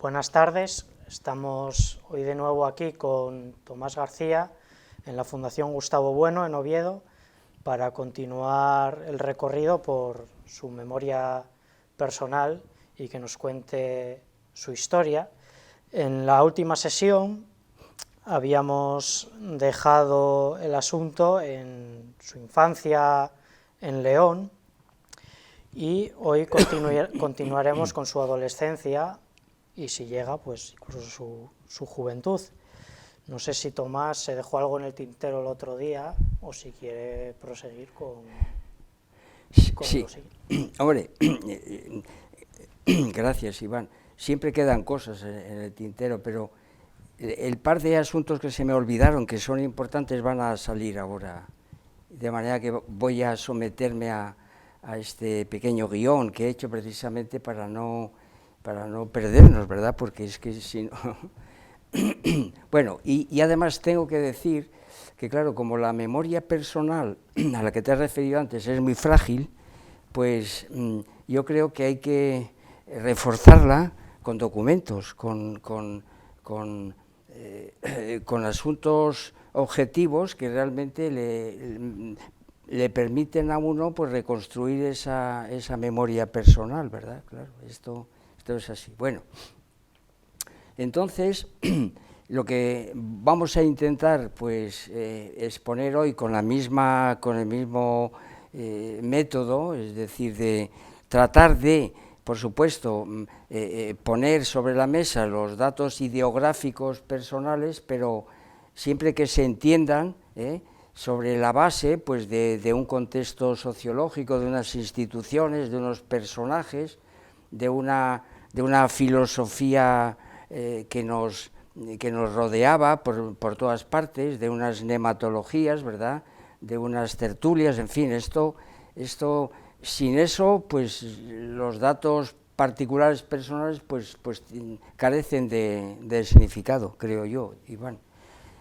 Buenas tardes, estamos hoy de nuevo aquí con Tomás García en la Fundación Gustavo Bueno en Oviedo para continuar el recorrido por su memoria personal y que nos cuente su historia. En la última sesión habíamos dejado el asunto en su infancia en León y hoy continuaremos con su adolescencia y si llega, pues incluso su juventud. No sé si Tomás se dejó algo en el tintero el otro día o si quiere proseguir con sí. lo siguiente. Hombre, gracias, Iván. Siempre quedan cosas en el tintero, pero el par de asuntos que se me olvidaron, que son importantes, van a salir ahora. De manera que voy a someterme a este pequeño guión que he hecho precisamente para no perdernos, ¿verdad? Porque es que si no... Bueno, y además tengo que decir que, claro, como la memoria personal a la que te has referido antes es muy frágil, pues yo creo que hay que reforzarla con documentos, con asuntos objetivos que realmente le permiten a uno pues reconstruir esa memoria personal, ¿verdad? Claro, esto es así. Bueno, entonces lo que vamos a intentar pues exponer hoy con el mismo método, es decir, de tratar de, por supuesto, poner sobre la mesa los datos ideográficos personales, pero siempre que se entiendan sobre la base pues de un contexto sociológico, de unas instituciones, de unos personajes, de una filosofía que nos rodeaba por todas partes, de unas nematologías, ¿verdad?, de unas tertulias, en fin, esto sin eso, pues los datos particulares personales pues carecen de significado, creo yo, Iván.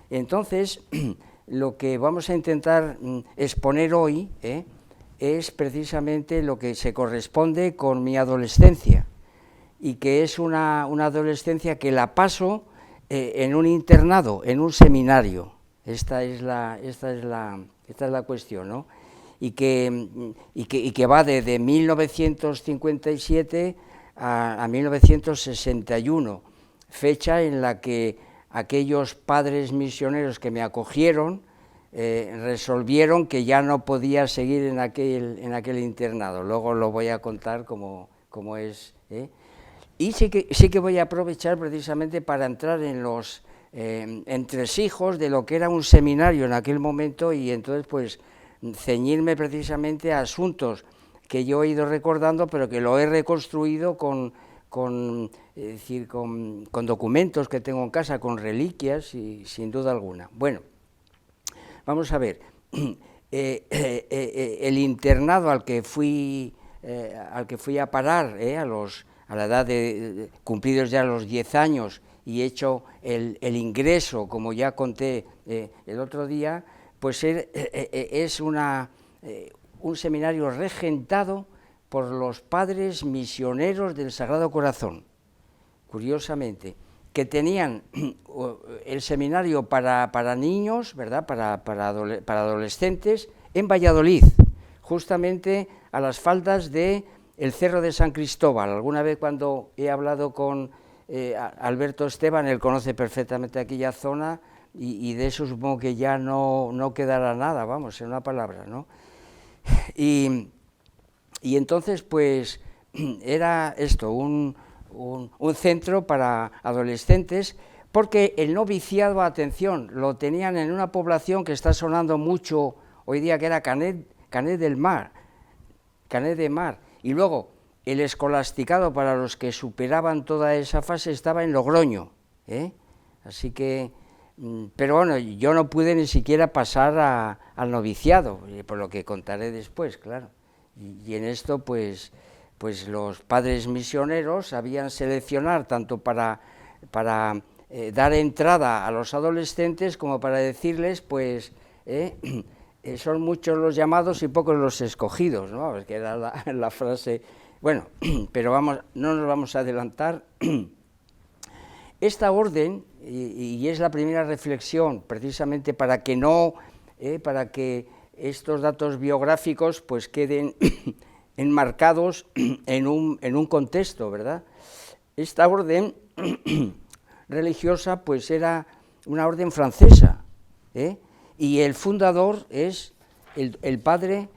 Entonces, lo que vamos a intentar exponer hoy es precisamente lo que se corresponde con mi adolescencia, y que es una adolescencia que la paso en un internado, en un seminario. Esta es la cuestión, ¿no? Y que va desde 1957 a 1961, fecha en la que aquellos padres misioneros que me acogieron resolvieron que ya no podía seguir en aquel internado. Luego lo voy a contar como es. Y sí que voy a aprovechar precisamente para entrar en los entresijos de lo que era un seminario en aquel momento, y entonces pues ceñirme precisamente a asuntos que yo he ido recordando, pero que lo he reconstruido con documentos que tengo en casa, con reliquias, y sin duda alguna. Bueno, vamos a ver. El internado al que fui a parar a la edad de cumplidos ya los 10 años y hecho el ingreso, como ya conté el otro día, pues es un seminario regentado por los padres misioneros del Sagrado Corazón, curiosamente, que tenían el seminario para niños, ¿verdad?, para adolescentes, en Valladolid, justamente a las faldas del Cerro de San Cristóbal. Alguna vez cuando he hablado con Alberto Esteban, él conoce perfectamente aquella zona, y de eso supongo que ya no quedará nada, vamos, en una palabra, ¿no? Y entonces, pues, era esto, un centro para adolescentes, porque el noviciado, atención, lo tenían en una población que está sonando mucho hoy día, que era Canet de Mar, y luego el escolasticado para los que superaban toda esa fase estaba en Logroño, así que, pero bueno, yo no pude ni siquiera pasar al noviciado, por lo que contaré después, claro, y en esto pues los padres misioneros sabían seleccionar tanto para dar entrada a los adolescentes como para decirles, pues, son muchos los llamados y pocos los escogidos, ¿no? Que era la frase. Bueno, pero no nos vamos a adelantar. esta orden, y es la primera reflexión, precisamente para que estos datos biográficos pues queden enmarcados en un contexto, ¿verdad? Esta orden religiosa pues era una orden francesa, y el fundador es el padre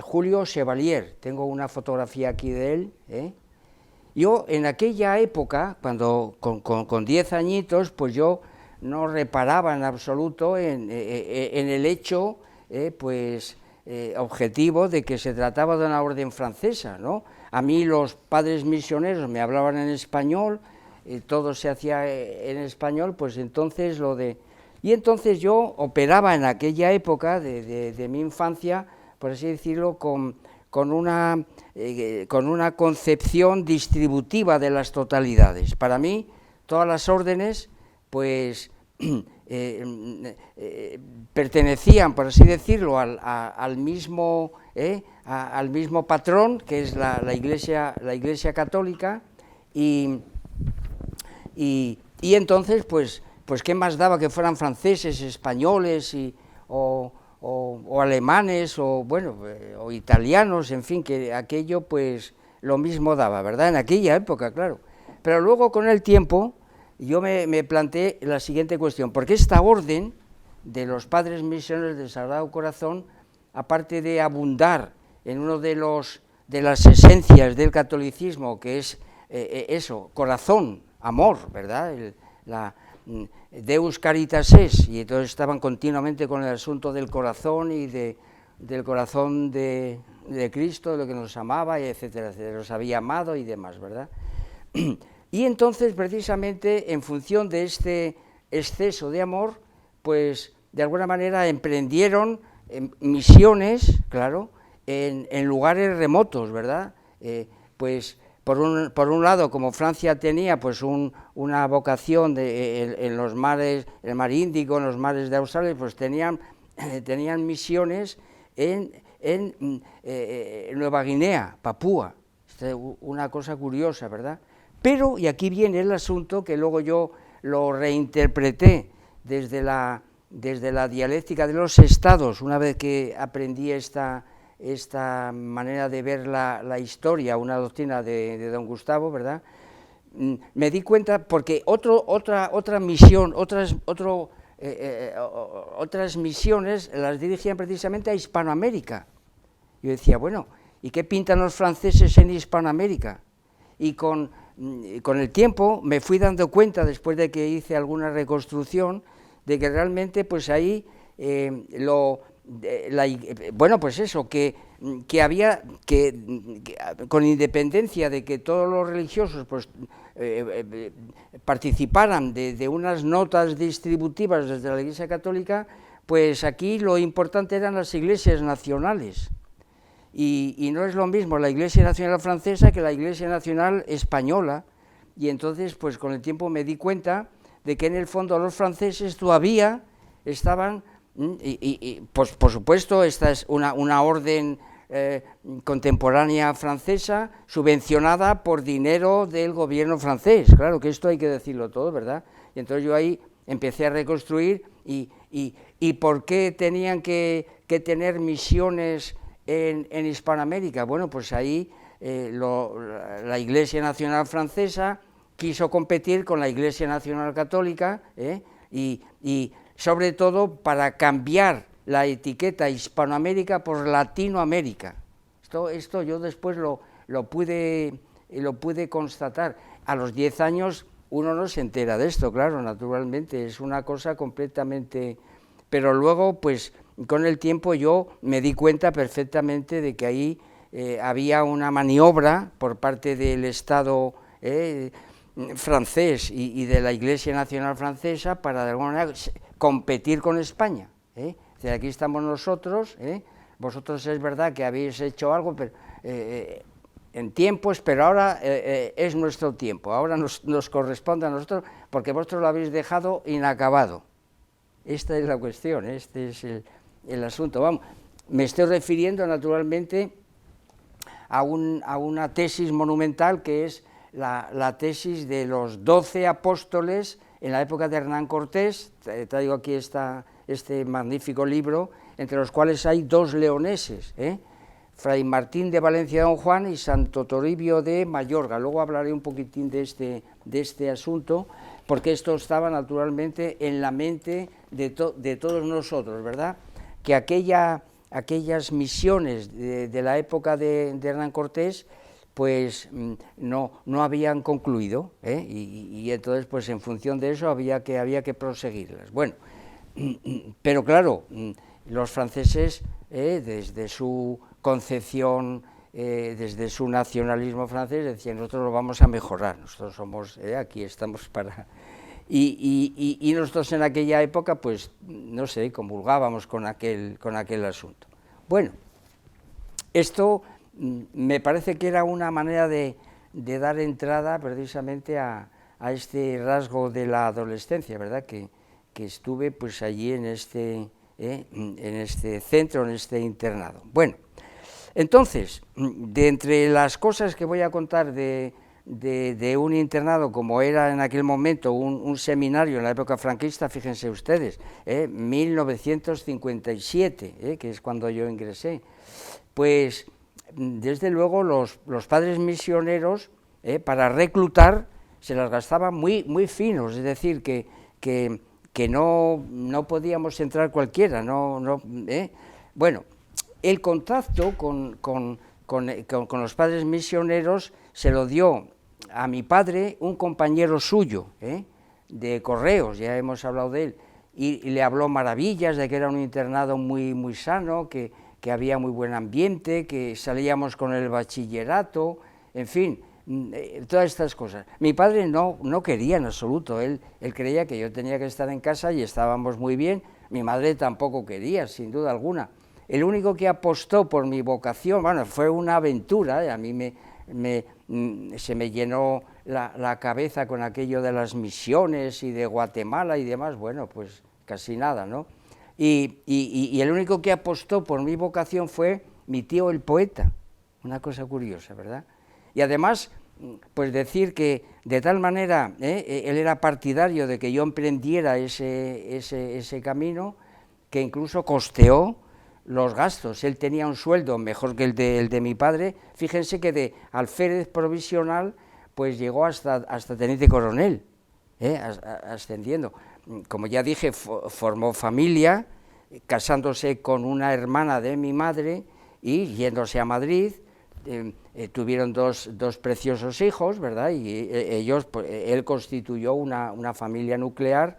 Julio Chevalier. Tengo una fotografía aquí de él. Yo en aquella época, cuando con 10 añitos, pues yo no reparaba en absoluto en el hecho objetivo de que se trataba de una orden francesa, ¿no? A mí los padres misioneros me hablaban en español, todo se hacía en español, pues entonces Y entonces yo operaba en aquella época de mi infancia, por así decirlo, con una concepción distributiva de las totalidades. Para mí, todas las órdenes, pues, pertenecían, por así decirlo, al mismo patrón, que es la Iglesia Católica, y entonces, pues qué más daba que fueran franceses, españoles o alemanes o italianos, en fin, que aquello pues lo mismo daba, ¿verdad? En aquella época, claro. Pero luego con el tiempo yo me planteé la siguiente cuestión: ¿por qué esta orden de los padres misioneros del Sagrado Corazón, aparte de abundar en uno de las esencias del catolicismo, que es eso, corazón, amor, ¿verdad? Deus caritas es, y entonces estaban continuamente con el asunto del corazón y del corazón de Cristo, de lo que nos amaba, y etcétera, etcétera, nos había amado y demás, ¿verdad? Y entonces, precisamente, en función de este exceso de amor, pues, de alguna manera emprendieron misiones, claro, en lugares remotos, ¿verdad? Pues, por un lado, como Francia tenía pues una vocación en los mares, el mar Índico, en los mares de Australia, pues tenían misiones en Nueva Guinea, Papúa, una cosa curiosa, ¿verdad? Pero, y aquí viene el asunto, que luego yo lo reinterpreté desde la dialéctica de los estados, una vez que aprendí esta manera de ver la historia, una doctrina de don Gustavo, ¿verdad? Me di cuenta, porque otra misión, otras misiones las dirigían precisamente a Hispanoamérica. Yo decía, bueno, ¿y qué pintan los franceses en Hispanoamérica? Y con el tiempo me fui dando cuenta, después de que hice alguna reconstrucción, de que realmente pues ahí pues eso, que había que con independencia de que todos los religiosos pues participaran de unas notas distributivas desde la Iglesia Católica, pues aquí lo importante eran las iglesias nacionales, y no es lo mismo la Iglesia Nacional Francesa que la Iglesia Nacional Española, y entonces pues con el tiempo me di cuenta de que en el fondo los franceses todavía estaban, y pues por supuesto esta es una orden contemporánea francesa, subvencionada por dinero del gobierno francés, claro que esto hay que decirlo todo, ¿verdad? Y entonces yo ahí empecé a reconstruir, y ¿por qué tenían que tener misiones en Hispanoamérica? Bueno, pues ahí la Iglesia Nacional Francesa quiso competir con la Iglesia Nacional Católica, y sobre todo para cambiar la etiqueta Hispanoamérica por Latinoamérica. Esto yo después lo pude constatar. A los 10 años uno no se entera de esto, claro, naturalmente, es una cosa completamente... Pero luego, pues, con el tiempo yo me di cuenta perfectamente de que ahí había una maniobra por parte del Estado francés y de la Iglesia Nacional Francesa para, de alguna manera, competir con España. O sea, aquí estamos nosotros, vosotros es verdad que habéis hecho algo pero, en tiempos, pero ahora es nuestro tiempo, ahora nos corresponde a nosotros, porque vosotros lo habéis dejado inacabado. Esta es la cuestión, este es el asunto. Vamos, me estoy refiriendo naturalmente a una tesis monumental que es la tesis de los 12 apóstoles en la época de Hernán Cortés. Traigo aquí este magnífico libro, entre los cuales hay 2 leoneses, Fray Martín de Valencia Don Juan y Santo Toribio de Mayorga. Luego hablaré un poquitín de este asunto, porque esto estaba naturalmente en la mente de todos nosotros, ¿verdad? Que aquellas misiones de la época de Hernán Cortés, pues no habían concluido, y entonces, pues en función de eso había que proseguirlas. Bueno, pero claro, los franceses, desde su concepción, desde su nacionalismo francés, decían: nosotros lo vamos a mejorar, nosotros somos, aquí estamos para... Y nosotros en aquella época, pues, no sé, comulgábamos con aquel asunto. Bueno, esto me parece que era una manera de dar entrada precisamente a este rasgo de la adolescencia, ¿verdad?, que estuve pues allí en este centro, en este internado. Bueno, entonces, de entre las cosas que voy a contar de un internado, como era en aquel momento un seminario en la época franquista, fíjense ustedes, 1957, que es cuando yo ingresé, pues desde luego los padres misioneros, para reclutar, se las gastaban muy finos, es decir, que no podíamos entrar cualquiera, Bueno, el contacto con los padres misioneros se lo dio a mi padre un compañero suyo, de Correos, ya hemos hablado de él, y le habló maravillas de que era un internado muy sano, que había muy buen ambiente, que salíamos con el bachillerato, en fin, todas estas cosas. Mi padre no quería en absoluto, él creía que yo tenía que estar en casa y estábamos muy bien. Mi madre tampoco quería, sin duda alguna. El único que apostó por mi vocación, bueno, fue una aventura, a mí se me llenó la cabeza con aquello de las misiones y de Guatemala y demás, bueno, pues casi nada, ¿no? Y el único que apostó por mi vocación fue mi tío el poeta, una cosa curiosa, ¿verdad? Y además, pues decir que de tal manera él era partidario de que yo emprendiera ese camino, que incluso costeó los gastos. Él tenía un sueldo mejor que el de mi padre. Fíjense que de alférez provisional pues llegó hasta teniente coronel, ascendiendo. Como ya dije, formó familia, casándose con una hermana de mi madre y yéndose a Madrid. Tuvieron dos preciosos hijos, ¿verdad? Y él constituyó una familia nuclear,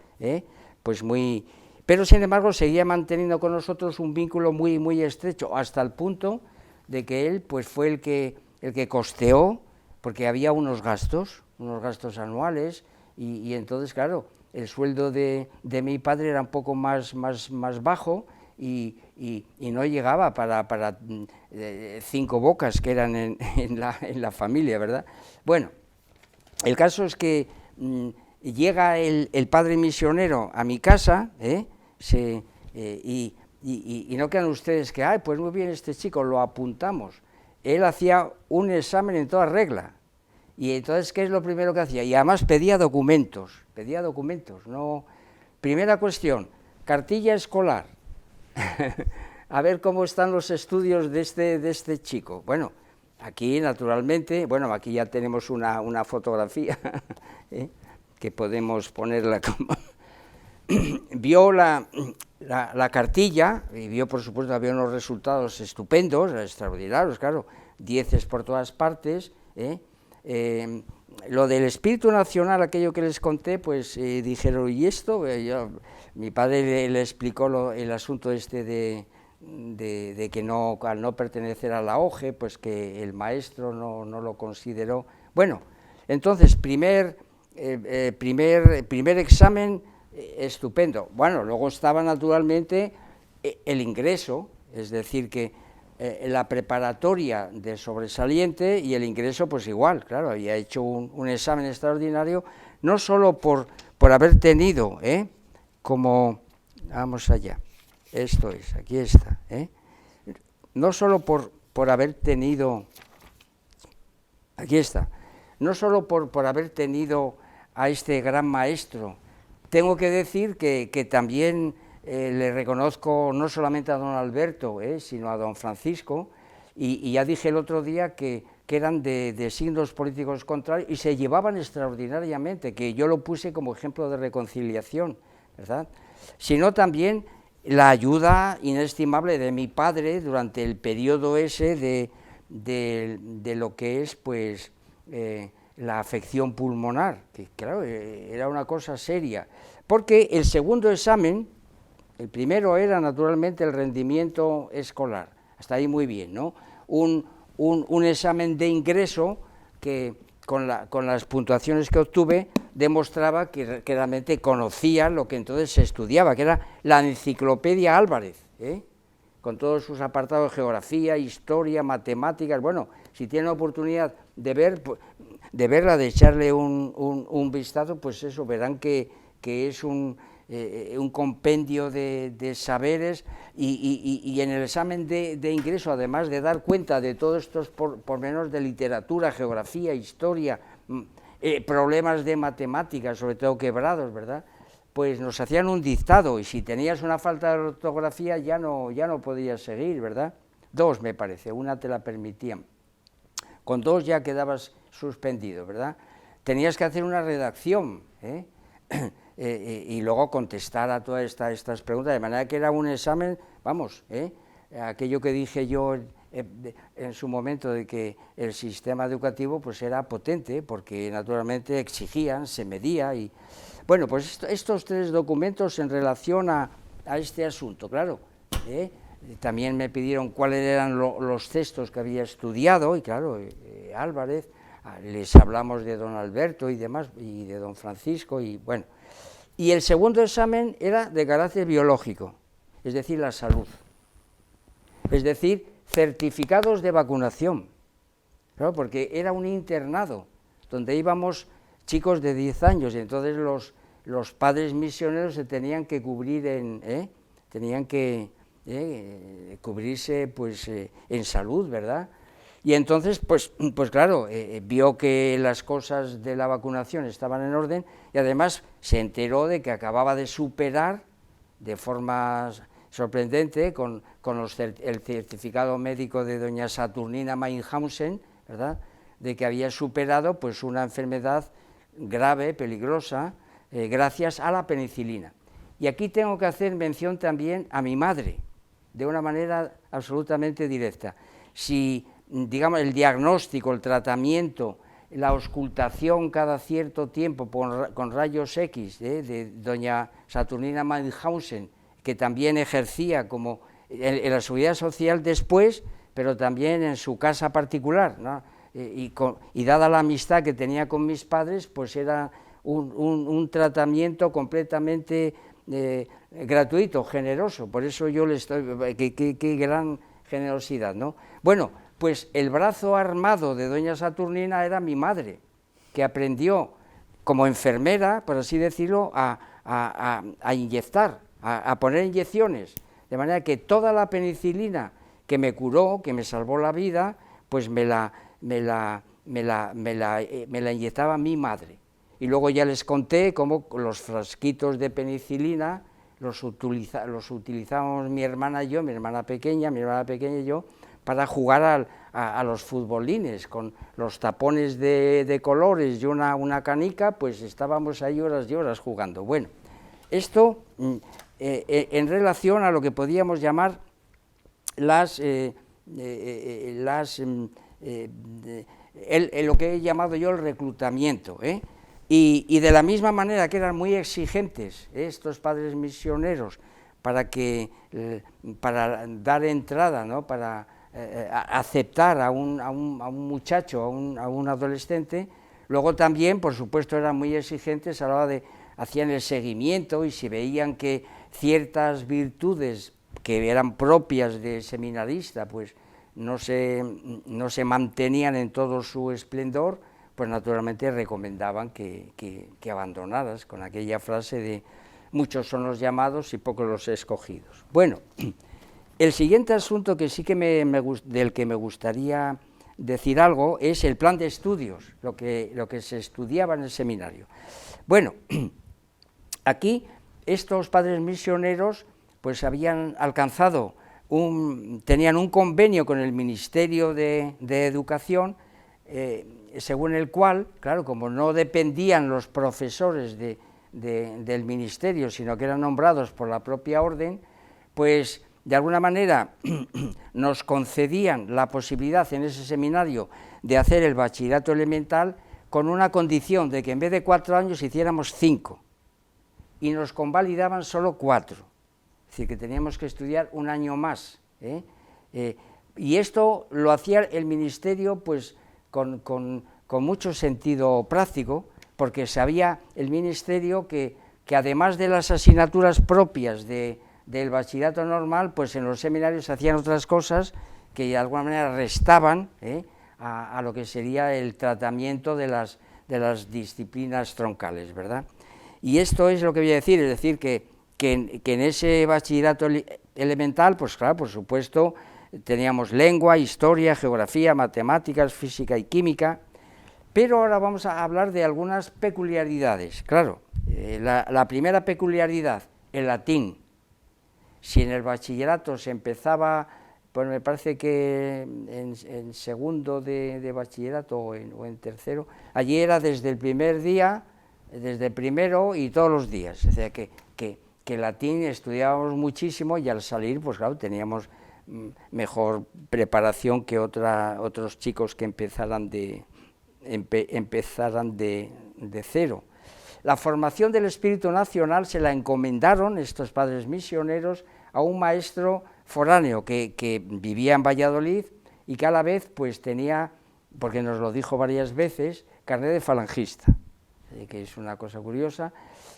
pues muy... Pero, sin embargo, seguía manteniendo con nosotros un vínculo muy estrecho, hasta el punto de que él pues fue el que costeó, porque había unos gastos anuales, y entonces, claro, el sueldo de mi padre era un poco más bajo, y no llegaba para 5 bocas que eran en la familia, ¿verdad? Bueno, el caso es que llega el padre misionero a mi casa, y no crean ustedes que, pues muy bien, este chico, lo apuntamos. Él hacía un examen en toda regla, y entonces, ¿qué es lo primero que hacía? Y además pedía documentos, no... Primera cuestión, cartilla escolar, a ver cómo están los estudios de este chico. Bueno, aquí naturalmente, aquí ya tenemos una fotografía, que podemos ponerla como... Vio la cartilla, y vio, por supuesto, había unos resultados estupendos, extraordinarios, claro, 10 por todas partes. Lo del espíritu nacional, aquello que les conté, pues dijeron, ¿y esto? Mi padre le explicó el asunto de que al no pertenecer a la OGE, pues que el maestro no lo consideró. Bueno, entonces, primer examen, estupendo. Bueno, luego estaba naturalmente el ingreso, es decir, que la preparatoria de sobresaliente y el ingreso pues igual, claro, había hecho un examen extraordinario, no solo por haber tenido, como, vamos allá, esto es, aquí está, no solo por haber tenido, aquí está, no solo por haber tenido a este gran maestro. Tengo que decir que también le reconozco no solamente a don Alberto, sino a don Francisco, y ya dije el otro día que eran de signos políticos contrarios y se llevaban extraordinariamente, que yo lo puse como ejemplo de reconciliación, ¿verdad? Sino también la ayuda inestimable de mi padre durante el periodo ese de lo que es, pues, la afección pulmonar, que claro, era una cosa seria, porque el segundo examen, el primero era naturalmente el rendimiento escolar, hasta ahí muy bien, ¿no? Un examen de ingreso que con las puntuaciones que obtuve demostraba que realmente conocía lo que entonces se estudiaba, que era la Enciclopedia Álvarez, con todos sus apartados de geografía, historia, matemáticas. Bueno, si tienen oportunidad de verla, de echarle un vistazo, pues eso, verán que es un compendio de saberes, y en el examen de ingreso, además de dar cuenta de todos estos pormenores de literatura, geografía, historia, problemas de matemáticas, sobre todo quebrados, ¿verdad?, pues nos hacían un dictado, y si tenías una falta de ortografía ya no podías seguir, ¿verdad? 2, me parece, una te la permitían. Con 2 ya quedabas suspendido, ¿verdad? Tenías que hacer una redacción, y luego contestar a todas estas preguntas, de manera que era un examen, vamos, aquello que dije yo en su momento de que el sistema educativo pues era potente, porque naturalmente exigían, se medía, y bueno, pues estos 3 documentos en relación a este asunto, claro, también me pidieron cuáles eran los textos que había estudiado, y claro, Álvarez, les hablamos de don Alberto y demás, y de don Francisco, y bueno. Y el segundo examen era de carácter biológico, es decir, la salud, es decir, certificados de vacunación, claro, porque era un internado donde íbamos chicos de 10 años, y entonces los padres misioneros se tenían que cubrir tenían que cubrirse pues en salud, ¿verdad? Y entonces, pues claro, vio que las cosas de la vacunación estaban en orden, y además se enteró de que acababa de superar de forma sorprendente con el certificado médico de doña Saturnina Mainhausen, ¿verdad?, de que había superado pues una enfermedad grave, peligrosa, gracias a la penicilina. Y aquí tengo que hacer mención también a mi madre, de una manera absolutamente directa. Si, digamos, el diagnóstico, el tratamiento, la auscultación cada cierto tiempo con rayos X de doña Saturnina Mainhausen, que también ejercía como en la seguridad social después, pero también en su casa particular, ¿no? Y dada la amistad que tenía con mis padres, pues era un tratamiento completamente gratuito, generoso. Por eso yo le estoy, qué gran generosidad, ¿no? Bueno, pues el brazo armado de doña Saturnina era mi madre, que aprendió como enfermera, por así decirlo, a inyectar, a poner inyecciones, de manera que toda la penicilina que me curó, que me salvó la vida, pues me la inyectaba mi madre. Y luego ya les conté cómo los frasquitos de penicilina los utilizábamos mi hermana y yo, mi hermana pequeña y yo, para jugar a los futbolines, con los tapones de colores y una canica, pues estábamos ahí horas y horas jugando. Bueno, esto en relación a lo que podíamos llamar lo que he llamado yo el reclutamiento, y de la misma manera que eran muy exigentes estos padres misioneros para dar entrada, ¿no?, para aceptar a un muchacho, a un adolescente, luego también, por supuesto, eran muy exigentes a la hora hacían el seguimiento, y si veían que ciertas virtudes que eran propias de seminarista, pues no se mantenían en todo su esplendor, pues naturalmente recomendaban que abandonaras, con aquella frase de muchos son los llamados y pocos los escogidos. Bueno, el siguiente asunto que sí que del que me gustaría decir algo, es el plan de estudios, lo que se estudiaba en el seminario. Bueno, aquí estos padres misioneros pues habían alcanzado, tenían un convenio con el Ministerio de Educación, según el cual, claro, como no dependían los profesores del ministerio, sino que eran nombrados por la propia orden, pues de alguna manera nos concedían la posibilidad en ese seminario de hacer el bachillerato elemental con una condición de que en vez de 4 años hiciéramos 5, y nos convalidaban solo 4, es decir, que teníamos que estudiar un año más, y esto lo hacía el ministerio pues con mucho sentido práctico, porque sabía el ministerio que además de las asignaturas propias del bachillerato normal, pues en los seminarios se hacían otras cosas que de alguna manera restaban a lo que sería el tratamiento de las disciplinas troncales, ¿verdad? Y esto es lo que voy a decir, es decir, que en ese bachillerato elemental, pues claro, por supuesto, teníamos lengua, historia, geografía, matemáticas, física y química, pero ahora vamos a hablar de algunas peculiaridades. Claro, la primera peculiaridad, el latín. Si en el bachillerato se empezaba, pues me parece que en segundo de bachillerato o en tercero, allí era desde el primer día, desde el primero y todos los días, o sea que latín estudiábamos muchísimo y al salir, pues claro, teníamos mejor preparación que otros chicos que empezaran de cero. La formación del espíritu nacional se la encomendaron estos padres misioneros a un maestro foráneo que vivía en Valladolid y que a la vez pues tenía, porque nos lo dijo varias veces, carnet de falangista, que es una cosa curiosa.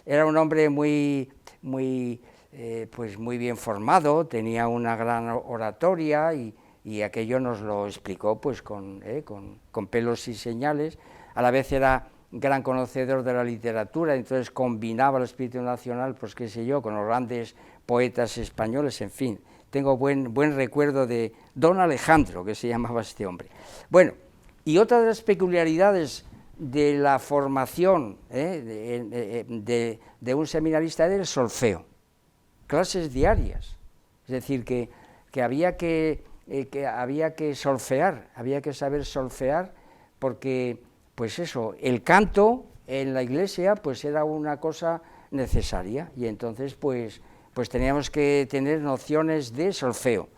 Era un hombre muy bien formado, tenía una gran oratoria y aquello nos lo explicó pues con pelos y señales. A la vez era gran conocedor de la literatura, entonces combinaba el espíritu nacional, pues qué sé yo, con los grandes poetas españoles, en fin. Tengo buen recuerdo de don Alejandro, que se llamaba este hombre. Bueno, y otra de las peculiaridades de la formación de un seminarista era el solfeo, clases diarias, es decir, que había que solfear, había que saber solfear, porque pues eso, el canto en la iglesia pues era una cosa necesaria, y entonces pues teníamos que tener nociones de solfeo.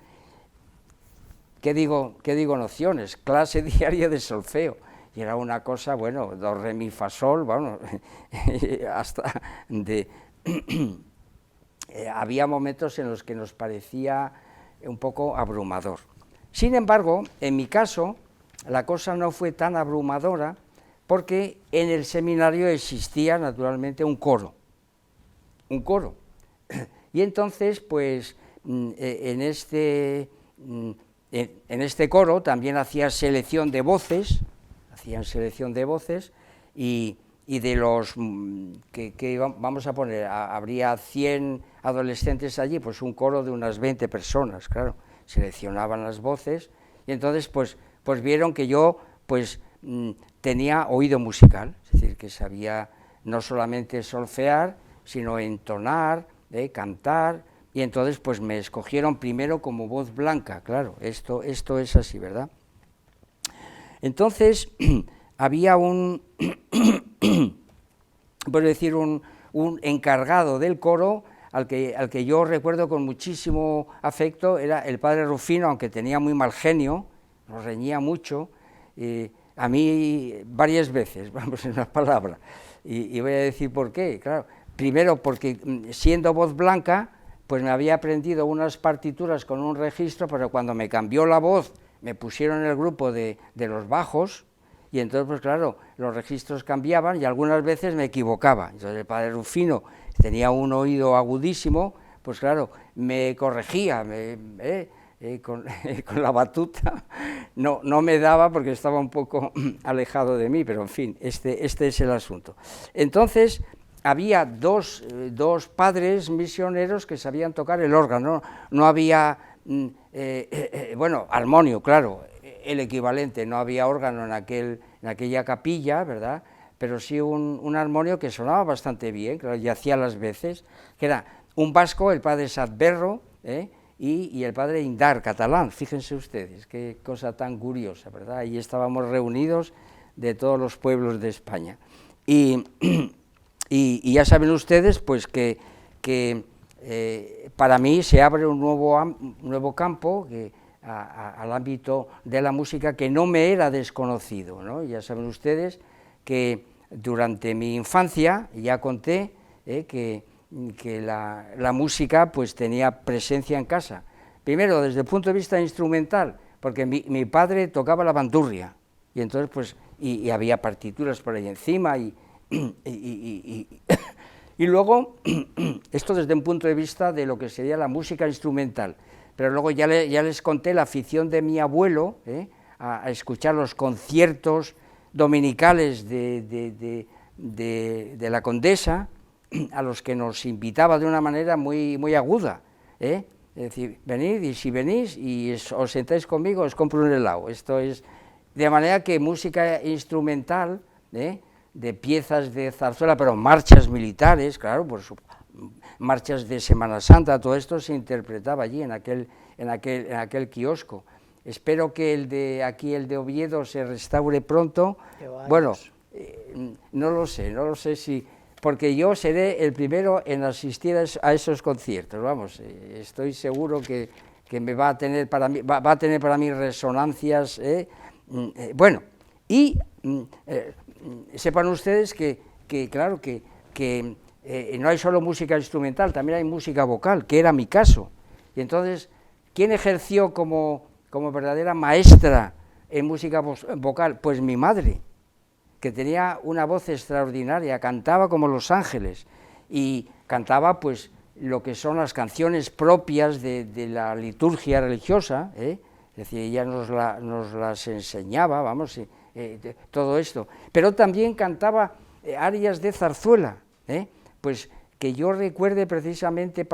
¿Qué digo nociones? Clase diaria de solfeo, y era una cosa, bueno, do, re, mi, fa, sol, bueno, hasta había momentos en los que nos parecía un poco abrumador. Sin embargo, en mi caso, la cosa no fue tan abrumadora, porque en el seminario existía naturalmente un coro, y entonces pues en este coro también hacían selección de voces, y de los que vamos a poner, habría 100 adolescentes allí, pues un coro de unas 20 personas, claro, seleccionaban las voces, y entonces pues vieron que yo pues tenía oído musical, es decir, que sabía no solamente solfear, sino entonar, cantar, y entonces pues me escogieron primero como voz blanca, claro, esto es así, ¿verdad? Entonces había un encargado del coro al que yo recuerdo con muchísimo afecto, era el padre Rufino, aunque tenía muy mal genio, nos reñía mucho, a mí varias veces, vamos, en una palabra, y voy a decir por qué. Claro, primero porque siendo voz blanca, pues me había aprendido unas partituras con un registro, pero cuando me cambió la voz, me pusieron en el grupo de los bajos, y entonces, pues claro, los registros cambiaban y algunas veces me equivocaba. Entonces el padre Rufino tenía un oído agudísimo, pues claro, me corregía, con la batuta, no me daba porque estaba un poco alejado de mí, pero en fin, este es el asunto. Entonces había dos padres misioneros que sabían tocar el órgano, no había, bueno, armonio, claro, el equivalente, no había órgano en aquella capilla, ¿verdad?, pero sí un armonio que sonaba bastante bien, claro, y hacía las veces, que era un vasco, el padre Sadberro, y el padre Indar, catalán, fíjense ustedes, qué cosa tan curiosa, ¿verdad? Ahí estábamos reunidos de todos los pueblos de España. Y ya saben ustedes, pues, que para mí se abre un nuevo campo al ámbito de la música que no me era desconocido, ¿no? Ya saben ustedes que durante mi infancia, ya conté, que la música pues tenía presencia en casa. Primero, desde el punto de vista instrumental, porque mi padre tocaba la bandurria, y entonces pues, y había partituras por ahí encima, y luego, esto desde un punto de vista de lo que sería la música instrumental, pero luego ya les conté la afición de mi abuelo, a escuchar los conciertos dominicales de la Condesa, a los que nos invitaba de una manera muy aguda, es decir, venid, y si venís y os sentáis conmigo, os compro un helado. Esto es, de manera que música instrumental, de piezas de zarzuela, pero marchas militares, claro, marchas de Semana Santa, todo esto se interpretaba allí en aquel kiosco. Espero que el de Oviedo se restaure pronto. Bueno, no lo sé si, porque yo seré el primero en asistir a esos conciertos, vamos, estoy seguro que me va a tener para mí resonancias, bueno, y sepan ustedes que claro, que no hay solo música instrumental, también hay música vocal, que era mi caso, y entonces, ¿quién ejerció como verdadera maestra en música vocal? Pues mi madre, que tenía una voz extraordinaria, cantaba como los ángeles, y cantaba pues lo que son las canciones propias de la liturgia religiosa, es decir, ella nos las enseñaba, vamos, todo esto, pero también cantaba arias de zarzuela, pues que yo recuerde precisamente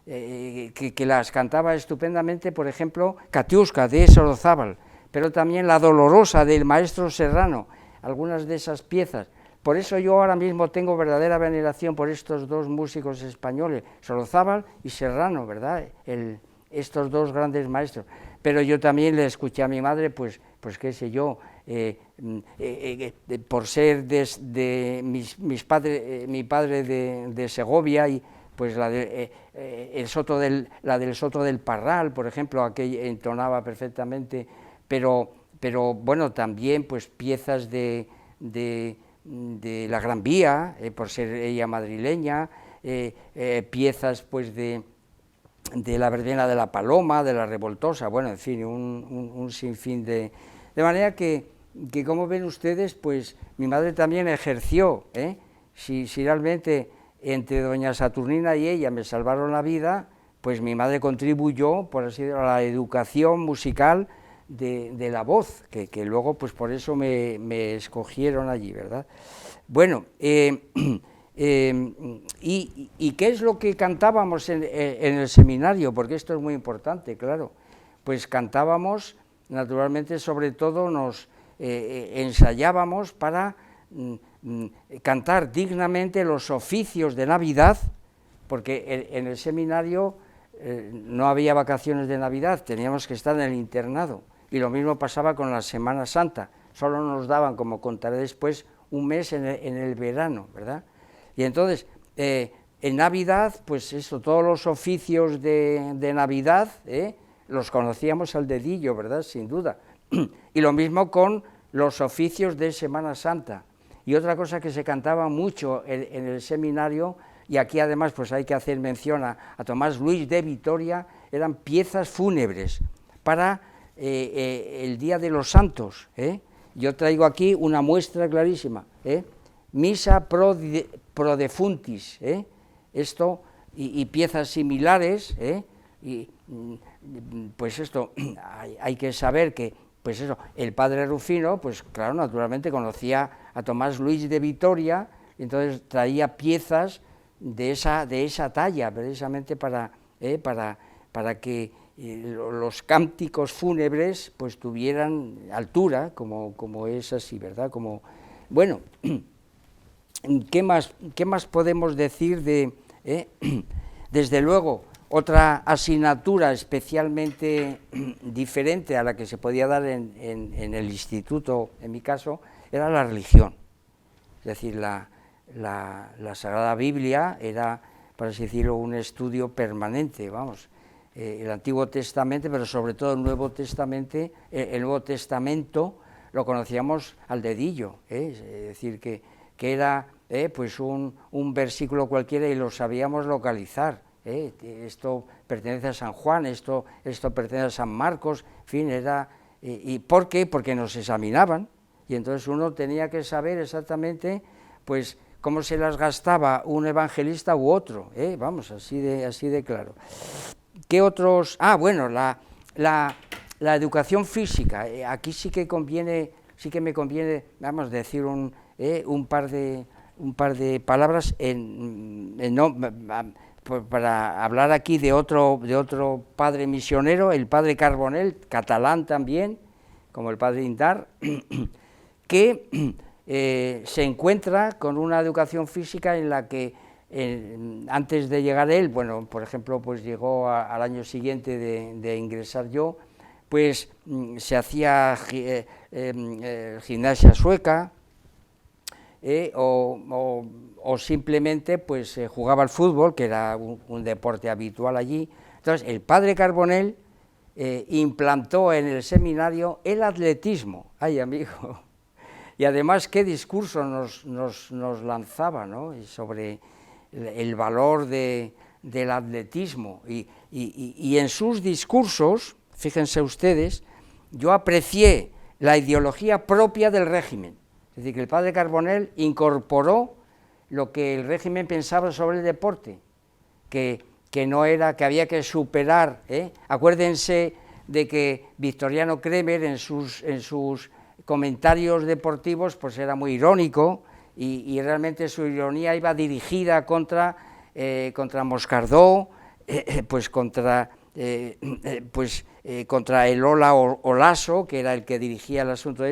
que las cantaba estupendamente, por ejemplo, Katiuska de Sorozábal, pero también La Dolorosa del maestro Serrano, algunas de esas piezas. Por eso yo ahora mismo tengo verdadera veneración por estos dos músicos españoles, Sorozábal y Serrano, ¿verdad?, estos dos grandes maestros. Pero yo también le escuché a mi madre, pues qué sé yo, por ser mi padre de Segovia, y pues la del Soto del Parral, por ejemplo, aquella entonaba perfectamente, pero bueno, también pues piezas de la Gran Vía, por ser ella madrileña, piezas pues de la verbena de la Paloma, de la Revoltosa, bueno, en fin, un sinfín de manera que como ven ustedes, pues mi madre también ejerció, si realmente entre doña Saturnina y ella me salvaron la vida, pues mi madre contribuyó, por así decirlo, a la educación musical de la voz, que luego pues por eso me escogieron allí, ¿verdad? Bueno, ¿y qué es lo que cantábamos en el seminario? Porque esto es muy importante, claro. Pues cantábamos, naturalmente, sobre todo nos ensayábamos para cantar dignamente los oficios de Navidad, porque en el seminario no había vacaciones de Navidad, teníamos que estar en el internado, y lo mismo pasaba con la Semana Santa, solo nos daban, como contaré después, un mes en el verano, ¿verdad? Y entonces, en Navidad, pues eso, todos los oficios de Navidad, los conocíamos al dedillo, ¿verdad?, sin duda, y lo mismo con los oficios de Semana Santa. Y otra cosa que se cantaba mucho en el seminario, y aquí además pues hay que hacer mención a Tomás Luis de Vitoria, eran piezas fúnebres para el Día de los Santos. Yo traigo aquí una muestra clarísima, Misa pro defuntis, esto, y piezas similares, y pues esto, hay que saber que pues eso, el padre Rufino, pues claro, naturalmente conocía a Tomás Luis de Vitoria, y entonces traía piezas de esa talla, precisamente para que los cánticos fúnebres pues tuvieran altura, como es así, ¿verdad? Bueno, ¿qué más podemos decir de...? Desde luego, otra asignatura especialmente diferente a la que se podía dar en el instituto, en mi caso, era la religión. Es decir, la Sagrada Biblia era, por así decirlo, un estudio permanente, vamos. El Antiguo Testamento, pero sobre todo el Nuevo Testamento lo conocíamos al dedillo, es decir, que era pues un versículo cualquiera y lo sabíamos localizar. Esto pertenece a San Juan, esto pertenece a San Marcos, en fin, era... ¿Y por qué? Porque nos examinaban, y entonces uno tenía que saber exactamente, pues, cómo se las gastaba un evangelista u otro, vamos, así de claro. ¿Qué otros? Ah, bueno, la educación física. Aquí sí que me conviene, vamos, decir un par de palabras para hablar aquí de otro padre misionero, el padre Carbonell, catalán también, como el padre Indar, que se encuentra con una educación física en la que antes de llegar él, bueno, por ejemplo, pues llegó al año siguiente de ingresar yo, pues se hacía gimnasia sueca, o simplemente pues jugaba al fútbol, que era un deporte habitual allí. Entonces el padre Carbonell implantó en el seminario el atletismo. ¡Ay, amigo! Y además qué discurso nos lanzaba, ¿no?, sobre el valor del atletismo, y en sus discursos, fíjense ustedes, yo aprecié la ideología propia del régimen. Es decir, que el padre Carbonell incorporó lo que el régimen pensaba sobre el deporte, que no era, que había que superar, acuérdense de que Victoriano Kremer en sus comentarios deportivos pues era muy irónico, y realmente su ironía iba dirigida contra Moscardó, pues contra el Ola Olaso, que era el que dirigía el asunto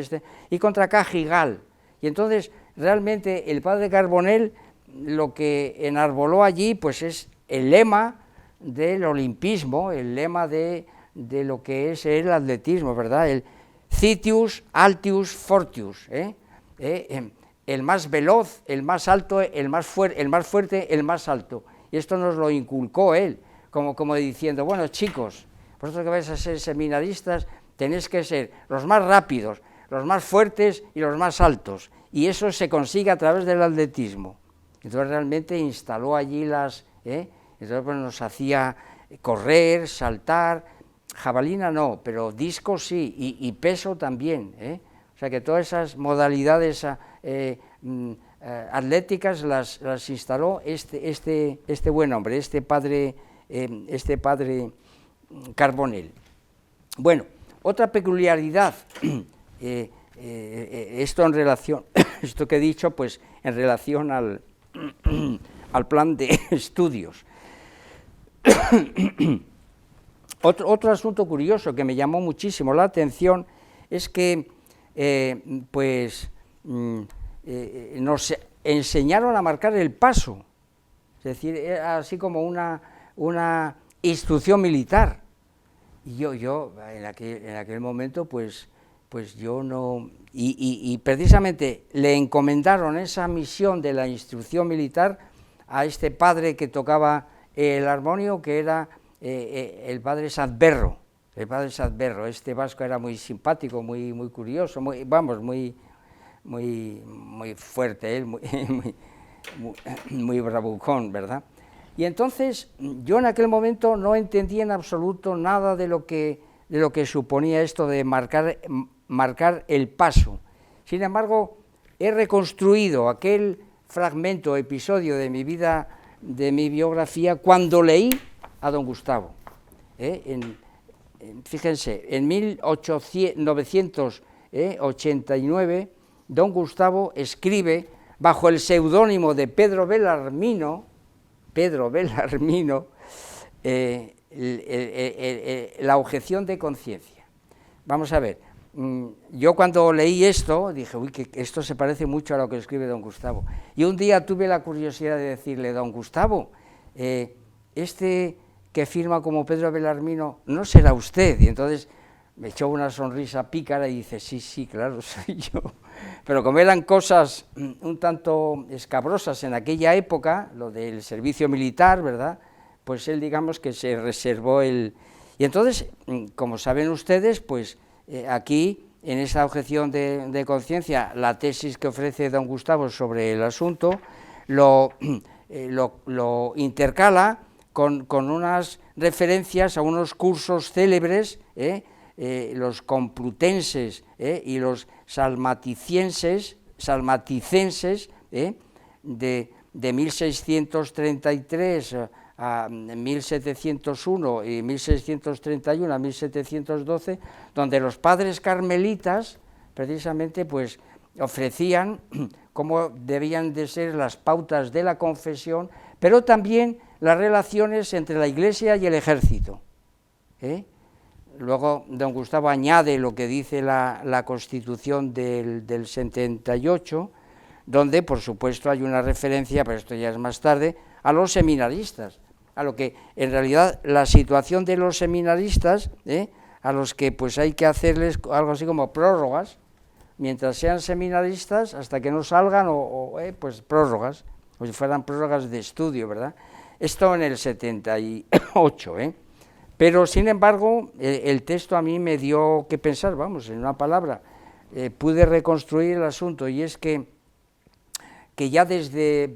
y contra Cajigal. Y entonces realmente el padre Carbonell lo que enarboló allí pues es el lema del olimpismo, el lema de lo que es el atletismo, ¿verdad? El Citius Altius Fortius, el más veloz, el más alto, el más fuerte, el más alto. Y esto nos lo inculcó él, como diciendo, bueno, chicos, vosotros que vais a ser seminaristas, tenéis que ser los más rápidos, los más fuertes y los más altos, y eso se consigue a través del atletismo. Entonces realmente instaló allí entonces pues nos hacía correr, saltar, jabalina no, pero disco sí, y peso también, O sea que todas esas modalidades atléticas las instaló este buen hombre, este padre Carbonell. Bueno, otra peculiaridad, esto en relación, esto que he dicho, pues en relación al plan de estudios. Otro asunto curioso que me llamó muchísimo la atención es que nos enseñaron a marcar el paso, es decir, era así como una instrucción militar. Y yo en aquel momento pues yo no, y precisamente le encomendaron esa misión de la instrucción militar a este padre que tocaba el armonio, que era el padre Sadberro. El padre Sadberro, este vasco era muy simpático, muy curioso, muy fuerte, él, muy bravucón, ¿verdad? Y entonces yo en aquel momento no entendía en absoluto nada de lo que suponía esto de marcar el paso. Sin embargo, he reconstruido aquel fragmento, episodio de mi vida, de mi biografía, cuando leí a don Gustavo. Fíjense, en 1989, don Gustavo escribe bajo el seudónimo de Pedro Belarmino, la objeción de conciencia. Vamos a ver, yo cuando leí esto dije, uy, que esto se parece mucho a lo que escribe don Gustavo, y un día tuve la curiosidad de decirle, don Gustavo, este que firma como Pedro Belarmino, ¿no será usted? Y entonces me echó una sonrisa pícara y dice, sí, sí, claro, soy yo. Pero como eran cosas un tanto escabrosas en aquella época, lo del servicio militar, ¿verdad?, pues él, digamos, que se reservó el... Y entonces, como saben ustedes, pues aquí, en esa objeción de conciencia, la tesis que ofrece don Gustavo sobre el asunto, lo intercala con unas referencias a unos cursos célebres, los complutenses y los salmaticenses, de 1633 a 1701 y 1631 a 1712, donde los padres carmelitas, precisamente, pues ofrecían cómo debían de ser las pautas de la confesión, pero también las relaciones entre la Iglesia y el ejército. Luego don Gustavo añade lo que dice la Constitución del 78, donde por supuesto hay una referencia, pero esto ya es más tarde, a los seminaristas, a lo que en realidad la situación de los seminaristas, a los que pues hay que hacerles algo así como prórrogas, mientras sean seminaristas, hasta que no salgan, pues prórrogas, como si fueran prórrogas de estudio, ¿verdad? Esto en el 78, Pero, sin embargo, el texto a mí me dio que pensar, vamos, en una palabra, pude reconstruir el asunto, y es que ya desde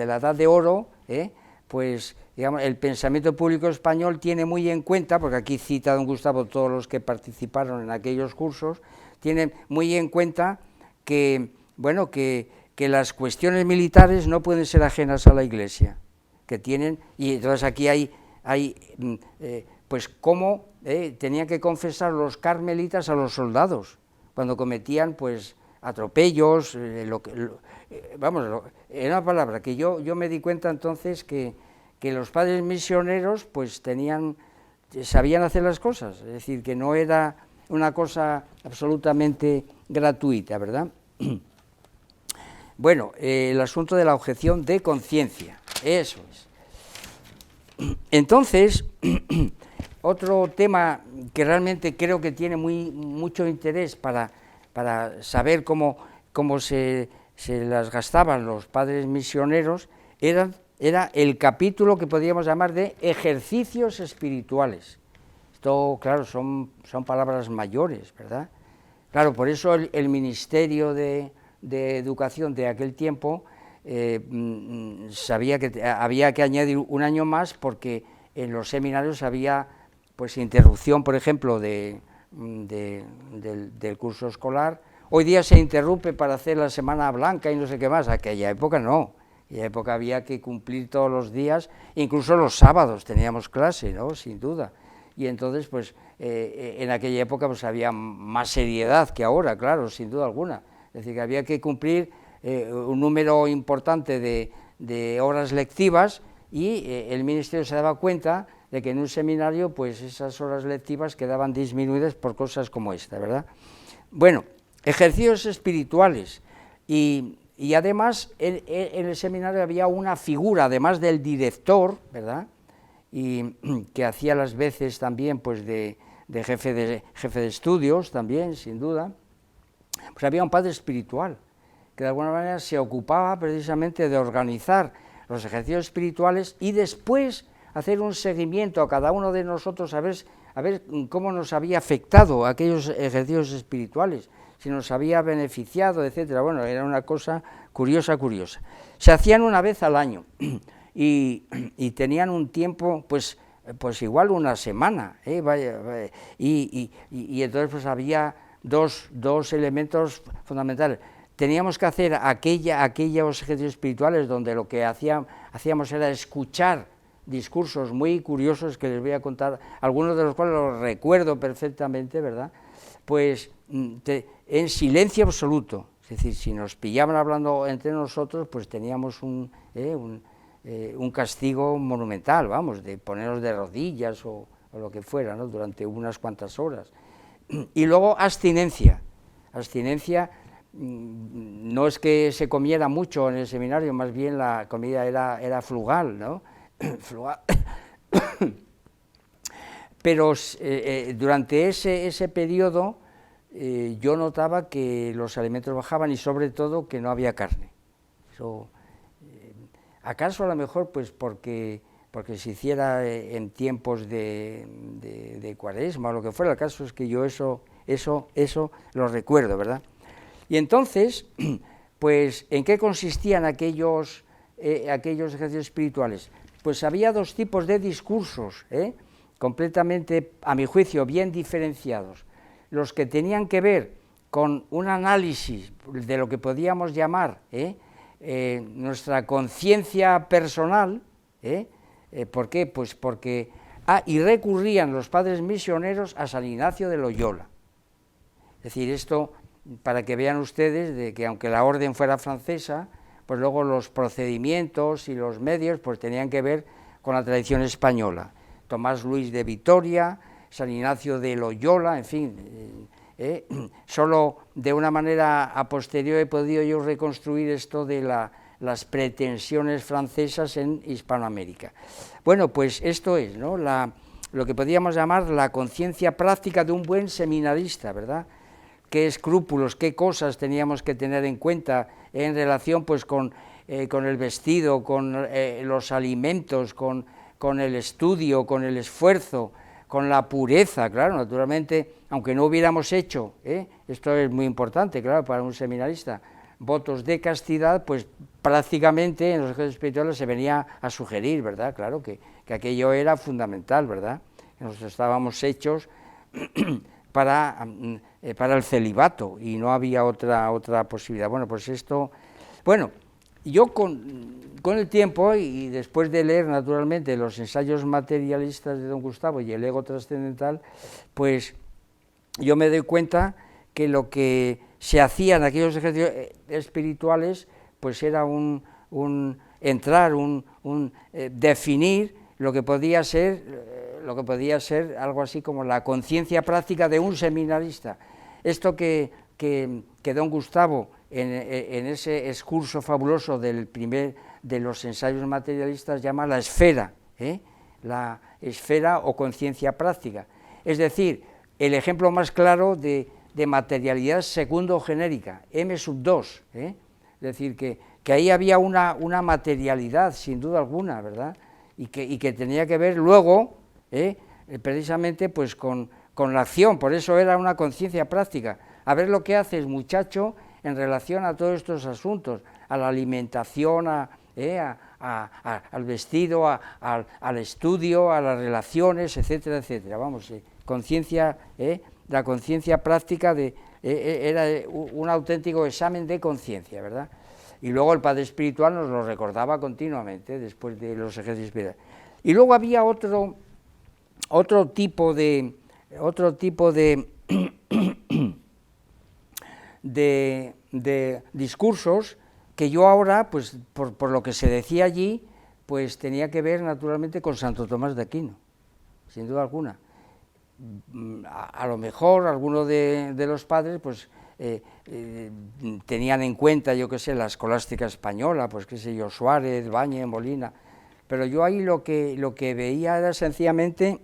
la Edad de Oro, pues, digamos, el pensamiento público español tiene muy en cuenta, porque aquí cita don Gustavo todos los que participaron en aquellos cursos, tiene muy en cuenta que, bueno, que las cuestiones militares no pueden ser ajenas a la Iglesia, que tienen, y entonces aquí hay pues cómo tenían que confesar los carmelitas a los soldados, cuando cometían, pues, atropellos, vamos, en una palabra, que yo me di cuenta entonces que los padres misioneros, pues, sabían hacer las cosas, es decir, que no era una cosa absolutamente gratuita, ¿verdad? Bueno, el asunto de la objeción de conciencia, eso es. Entonces, otro tema que realmente creo que tiene mucho interés para saber cómo se las gastaban los padres misioneros, era el capítulo que podríamos llamar de ejercicios espirituales. Esto, claro, son palabras mayores, ¿verdad? Claro, por eso el Ministerio de Educación de aquel tiempo sabía que había que añadir un año más, porque en los seminarios había, pues, interrupción, por ejemplo, del curso escolar. Hoy día se interrumpe para hacer la Semana Blanca y no sé qué más, aquella época no, aquella época había que cumplir todos los días, incluso los sábados teníamos clase, ¿no?, sin duda, y entonces, pues, en aquella época pues había más seriedad que ahora, claro, sin duda alguna, es decir, que había que cumplir un número importante de horas lectivas, y el Ministerio se daba cuenta de que en un seminario, pues, esas horas lectivas quedaban disminuidas por cosas como esta, ¿verdad? Bueno, ejercicios espirituales, y además en el seminario había una figura, además del director, ¿verdad?, y que hacía las veces también, pues, de jefe de estudios también, sin duda, pues había un padre espiritual, que de alguna manera se ocupaba precisamente de organizar los ejercicios espirituales y después hacer un seguimiento a cada uno de nosotros, a ver cómo nos había afectado aquellos ejercicios espirituales, si nos había beneficiado, etcétera. Bueno, era una cosa curiosa. Se hacían una vez al año y tenían un tiempo, pues igual una semana, y entonces pues había dos elementos fundamentales. Teníamos que hacer aquellos ejercicios espirituales donde lo que hacíamos era escuchar discursos muy curiosos, que les voy a contar, algunos de los cuales los recuerdo perfectamente, ¿verdad?, pues en silencio absoluto, es decir, si nos pillaban hablando entre nosotros, pues teníamos un castigo monumental, vamos, de ponernos de rodillas o lo que fuera, ¿no?, durante unas cuantas horas. Y luego abstinencia. Abstinencia no es que se comiera mucho en el seminario, más bien la comida era frugal, ¿no? Frugal. Pero durante ese periodo yo notaba que los alimentos bajaban y sobre todo que no había carne. Eso, acaso a lo mejor pues porque se hiciera en tiempos de Cuaresma o lo que fuera, el caso es que yo eso lo recuerdo, ¿verdad? Y entonces, pues, ¿en qué consistían aquellos ejercicios espirituales? Pues había dos tipos de discursos, completamente, a mi juicio, bien diferenciados. Los que tenían que ver con un análisis de lo que podíamos llamar nuestra conciencia personal. ¿Por qué? Pues porque y recurrían los padres misioneros a San Ignacio de Loyola. Es decir, esto para que vean ustedes de que aunque la orden fuera francesa, pues luego los procedimientos y los medios pues tenían que ver con la tradición española. Tomás Luis de Vitoria, San Ignacio de Loyola, en fin, solo de una manera a posteriori he podido yo reconstruir esto de las pretensiones francesas en Hispanoamérica. Bueno, pues esto es, ¿no?, lo que podríamos llamar la conciencia práctica de un buen seminarista, ¿verdad? Qué escrúpulos, qué cosas teníamos que tener en cuenta en relación pues con el vestido, con los alimentos, con el estudio, con el esfuerzo, con la pureza, claro, naturalmente, aunque no hubiéramos hecho, esto es muy importante, claro, para un seminarista, votos de castidad, pues prácticamente en los ejercicios espirituales se venía a sugerir, ¿verdad? Claro que aquello era fundamental, ¿verdad? Que nosotros estábamos hechos para el celibato y no había otra posibilidad. Bueno, pues esto, bueno, yo con el tiempo y después de leer naturalmente los ensayos materialistas de don Gustavo y el ego trascendental, pues yo me doy cuenta que lo que se hacía en aquellos ejercicios espirituales pues era definir lo que podía ser algo así como la conciencia práctica de un seminarista. Esto que don Gustavo en ese excurso fabuloso de los ensayos materialistas llama la esfera o conciencia práctica. Es decir, el ejemplo más claro de materialidad segundo-genérica, M2, es decir, que ahí había una materialidad, sin duda alguna, ¿verdad? Y que tenía que ver luego, precisamente, pues con la acción, por eso era una conciencia práctica. A ver lo que haces, muchacho, en relación a todos estos asuntos, a la alimentación, al vestido, al estudio, a las relaciones, etcétera, etcétera. Vamos, conciencia, la conciencia práctica era un auténtico examen de conciencia, ¿verdad? Y luego el padre espiritual nos lo recordaba continuamente después de los ejercicios espirituales. Y luego había otro tipo de discursos que yo ahora, pues por lo que se decía allí, pues tenía que ver naturalmente con Santo Tomás de Aquino, sin duda alguna. A lo mejor algunos de los padres pues tenían en cuenta, yo qué sé, la escolástica española, pues qué sé yo, Suárez, Báñez, Molina, pero yo ahí lo que veía era sencillamente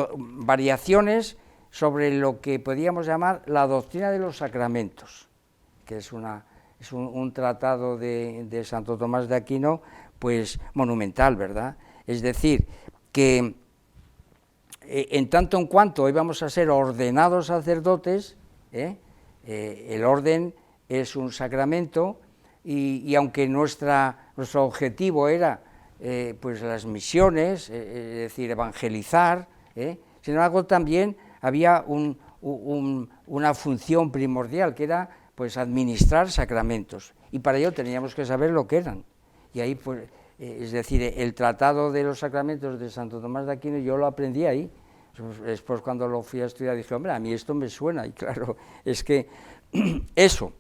variaciones sobre lo que podíamos llamar la doctrina de los sacramentos, que es un tratado de Santo Tomás de Aquino, pues monumental, ¿verdad? Es decir, que en tanto en cuanto íbamos a ser ordenados sacerdotes, el orden es un sacramento y aunque nuestro objetivo era pues las misiones, es decir, evangelizar, sin embargo también había una función primordial que era pues administrar sacramentos y para ello teníamos que saber lo que eran y ahí pues es decir, el tratado de los sacramentos de Santo Tomás de Aquino yo lo aprendí ahí. Después cuando lo fui a estudiar dije, hombre, a mí esto me suena, y claro, es que eso,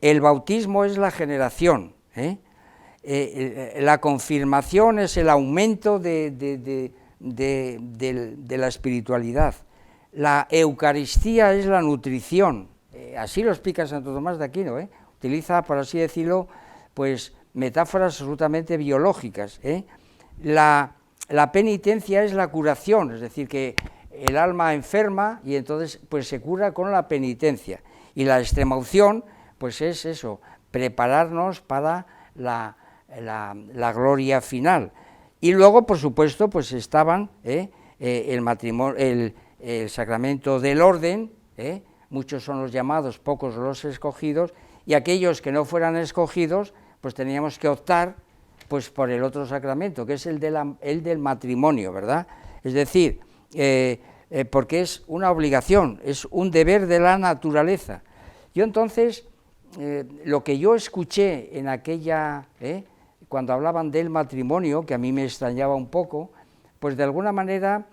el bautismo es la generación, la confirmación es el aumento de la espiritualidad, la Eucaristía es la nutrición, así lo explica Santo Tomás de Aquino, utiliza, por así decirlo, pues metáforas absolutamente biológicas, la penitencia es la curación, es decir, que el alma enferma y entonces pues se cura con la penitencia, y la extremaunción pues es eso, prepararnos para la gloria final. Y luego, por supuesto, pues estaban el matrimonio, el sacramento del orden, muchos son los llamados, pocos los escogidos, y aquellos que no fueran escogidos, pues teníamos que optar pues por el otro sacramento, que es el del matrimonio, ¿verdad? Es decir, porque es una obligación, es un deber de la naturaleza. Yo entonces, lo que yo escuché en aquella, cuando hablaban del matrimonio, que a mí me extrañaba un poco, pues de alguna manera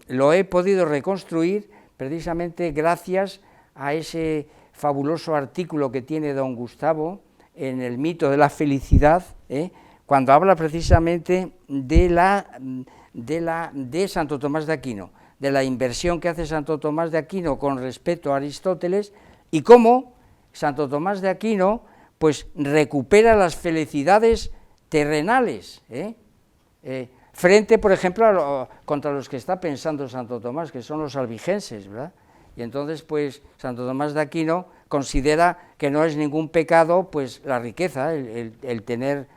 lo he podido reconstruir precisamente gracias a ese fabuloso artículo que tiene don Gustavo en el mito de la felicidad, cuando habla precisamente de Santo Tomás de Aquino, de la inversión que hace Santo Tomás de Aquino con respecto a Aristóteles, y cómo Santo Tomás de Aquino pues recupera las felicidades terrenales, frente, por ejemplo, contra los que está pensando Santo Tomás, que son los albigenses, ¿verdad? Y entonces, pues, Santo Tomás de Aquino considera que no es ningún pecado, pues, la riqueza, el tener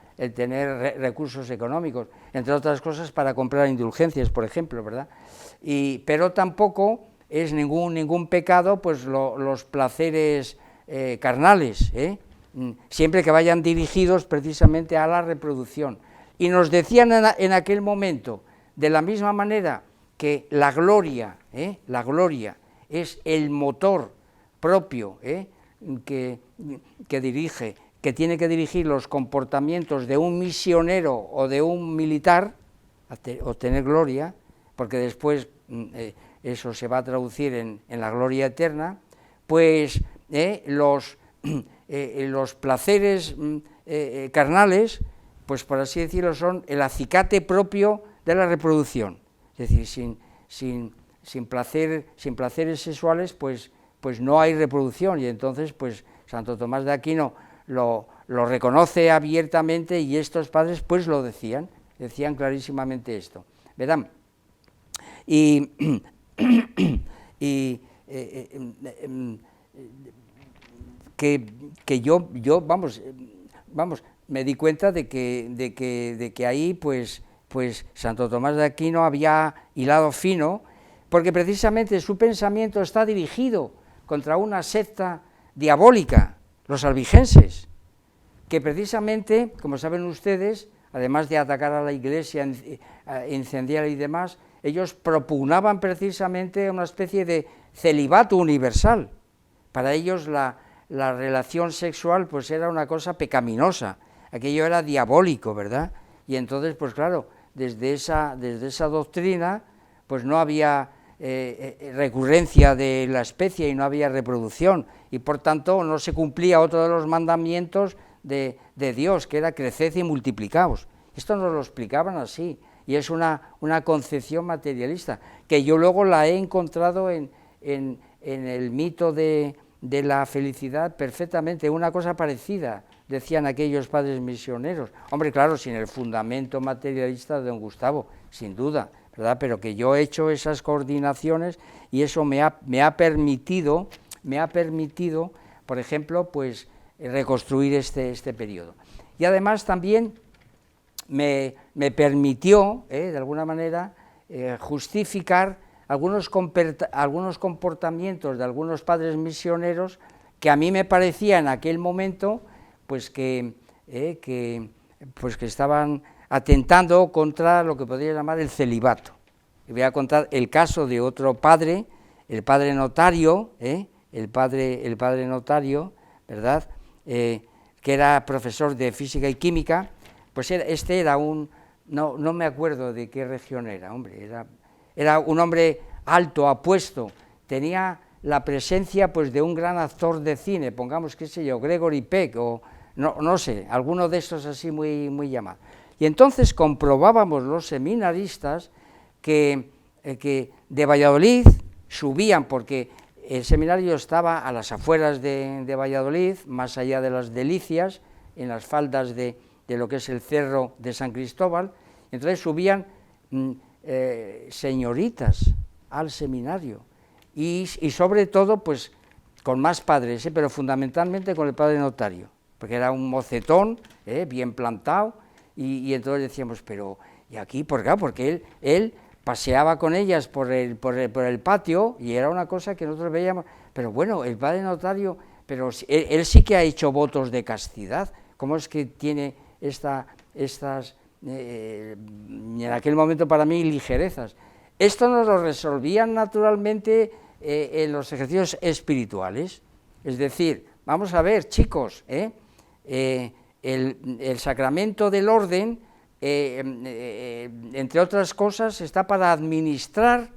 recursos económicos, entre otras cosas, para comprar indulgencias, por ejemplo, ¿verdad? Pero tampoco es ningún pecado, pues, los placeres carnales, siempre que vayan dirigidos precisamente a la reproducción. Y nos decían en aquel momento, de la misma manera que la gloria es el motor propio que dirige, que tiene que dirigir los comportamientos de un misionero o de un militar, obtener gloria, porque después eso se va a traducir en la gloria eterna, pues los placeres carnales, pues por así decirlo, son el acicate propio de la reproducción, es decir, sin placeres sexuales, pues no hay reproducción, y entonces pues Santo Tomás de Aquino lo reconoce abiertamente, y estos padres pues lo decían clarísimamente esto, verán, que yo vamos, me di cuenta de que ahí pues Santo Tomás de Aquino había hilado fino, porque precisamente su pensamiento está dirigido contra una secta diabólica, los albigenses, que precisamente, como saben ustedes, además de atacar a la Iglesia, incendiar y demás, ellos propugnaban precisamente una especie de celibato universal. Para ellos la relación sexual pues era una cosa pecaminosa, aquello era diabólico, ¿verdad? Y entonces, pues claro, desde esa doctrina, pues no había recurrencia de la especie y no había reproducción, y por tanto no se cumplía otro de los mandamientos de Dios, que era creced y multiplicaos. Esto nos lo explicaban así, y es una concepción materialista, que yo luego la he encontrado en el mito de la felicidad perfectamente, una cosa parecida, decían aquellos padres misioneros. Hombre, claro, sin el fundamento materialista de don Gustavo, sin duda, ¿verdad? Pero que yo he hecho esas coordinaciones y eso me ha permitido, por ejemplo, pues reconstruir este periodo. Y además también me permitió, de alguna manera, justificar algunos comportamientos de algunos padres misioneros que a mí me parecía en aquel momento pues que estaban atentando contra lo que podría llamar el celibato. Y voy a contar el caso de otro padre, el padre notario, ¿verdad?, que era profesor de física y química. Pues este era no me acuerdo de qué región era, hombre, era un hombre alto, apuesto, tenía la presencia pues de un gran actor de cine, pongamos, qué sé yo, Gregory Peck, o no sé, alguno de estos así muy llamados. Y entonces comprobábamos los seminaristas que de Valladolid subían, porque el seminario estaba a las afueras de Valladolid, más allá de las Delicias, en las faldas de lo que es el cerro de San Cristóbal. Entonces subían señoritas al seminario, y sobre todo pues con más padres, pero fundamentalmente con el padre notario, porque era un mocetón, bien plantado, y entonces decíamos, pero ¿y aquí por qué? Porque él paseaba con ellas por el patio, y era una cosa que nosotros veíamos, pero bueno, el padre notario, pero él sí que ha hecho votos de castidad. ¿Cómo es que tiene estas, en aquel momento para mí, ligerezas? Esto nos lo resolvían naturalmente en los ejercicios espirituales. Es decir, vamos a ver, chicos, el sacramento del orden, entre otras cosas, está para administrar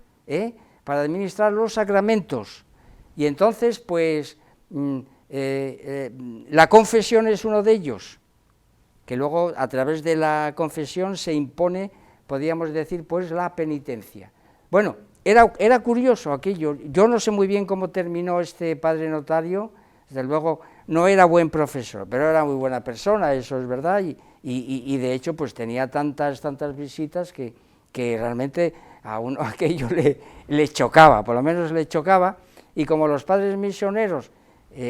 los sacramentos. Y entonces, pues, la confesión es uno de ellos, que luego a través de la confesión se impone, podríamos decir, pues la penitencia. Bueno, era curioso aquello. Yo no sé muy bien cómo terminó este padre notario, desde luego no era buen profesor, pero era muy buena persona, eso es verdad, y de hecho pues tenía tantas visitas que realmente a uno aquello le chocaba, por lo menos le chocaba, y como los padres misioneros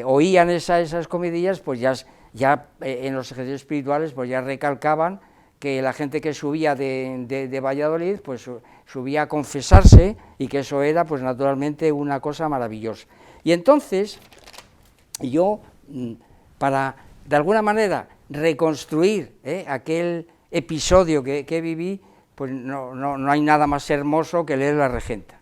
oían esas comidillas, pues ya en los ejercicios espirituales pues ya recalcaban que la gente que subía de Valladolid, pues subía a confesarse, y que eso era pues naturalmente una cosa maravillosa. Y entonces yo, para de alguna manera reconstruir aquel episodio que viví, pues no hay nada más hermoso que leer La Regenta.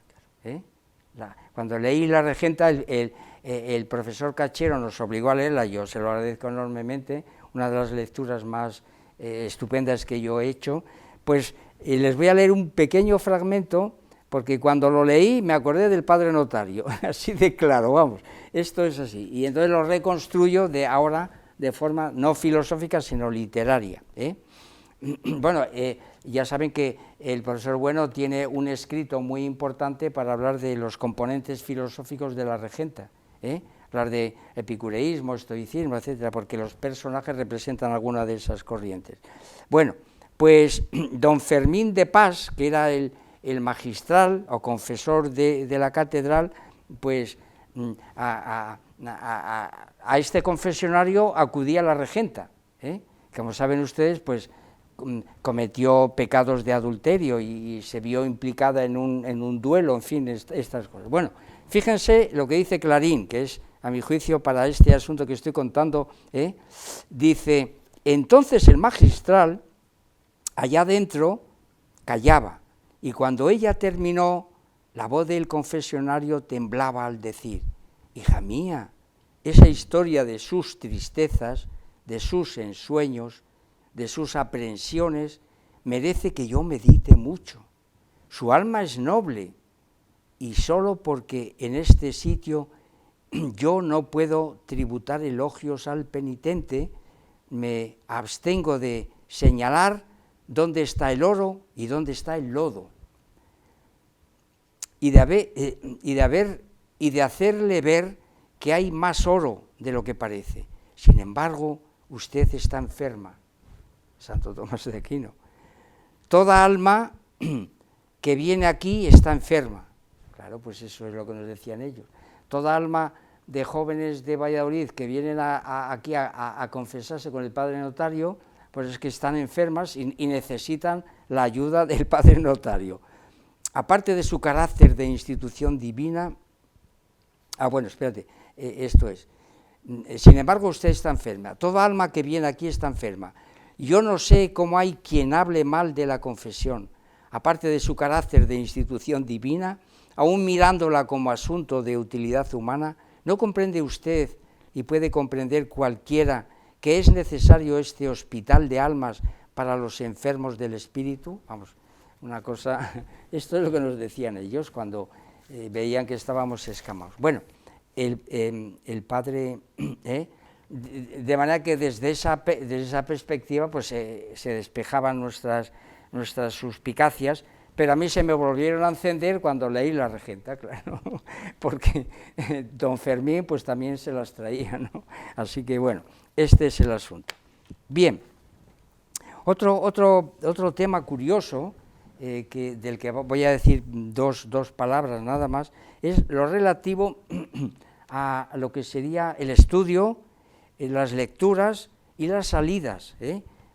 Cuando leí La Regenta, el profesor Cachero nos obligó a leerla, yo se lo agradezco enormemente, una de las lecturas más estupendas que yo he hecho. Pues les voy a leer un pequeño fragmento, porque cuando lo leí me acordé del padre notario, así de claro, vamos, esto es así, y entonces lo reconstruyo ahora de forma no filosófica, sino literaria. Bueno, ya saben que el profesor Bueno tiene un escrito muy importante para hablar de los componentes filosóficos de La Regenta, hablar de epicureísmo, estoicismo, etcétera, porque los personajes representan alguna de esas corrientes. Bueno, pues don Fermín de Pas, que era el magistral o confesor de la catedral, pues a este confesionario acudía la regenta, como saben ustedes, pues cometió pecados de adulterio y se vio implicada en un duelo, en fin, estas cosas. Bueno, fíjense lo que dice Clarín, que es, a mi juicio, para este asunto que estoy contando, dice, entonces el magistral, allá adentro, callaba, y cuando ella terminó, la voz del confesionario temblaba al decir, hija mía, esa historia de sus tristezas, de sus ensueños, de sus aprensiones, merece que yo medite mucho. Su alma es noble, y solo porque en este sitio yo no puedo tributar elogios al penitente, me abstengo de señalar dónde está el oro y dónde está el lodo, y de hacerle ver que hay más oro de lo que parece. Sin embargo, usted está enferma, Santo Tomás de Aquino. Toda alma que viene aquí está enferma. Claro, pues eso es lo que nos decían ellos. Toda alma de jóvenes de Valladolid que vienen aquí a confesarse con el padre notario, pues es que están enfermas y necesitan la ayuda del padre notario. Aparte de su carácter de institución divina, esto es, sin embargo usted está enferma, toda alma que viene aquí está enferma. Yo no sé cómo hay quien hable mal de la confesión, aparte de su carácter de institución divina, aún mirándola como asunto de utilidad humana, ¿no comprende usted, y puede comprender cualquiera, que es necesario este hospital de almas para los enfermos del espíritu? Vamos, una cosa, esto es lo que nos decían ellos cuando veían que estábamos escamados. Bueno, el padre, de manera que desde esa perspectiva pues se despejaban nuestras suspicacias, pero a mí se me volvieron a encender cuando leí la regenta, claro, porque don Fermín pues también se las traía, ¿no? Así que bueno, este es el asunto. Bien, otro tema curioso, del que voy a decir dos palabras nada más, es lo relativo a lo que sería el estudio, las lecturas y las salidas,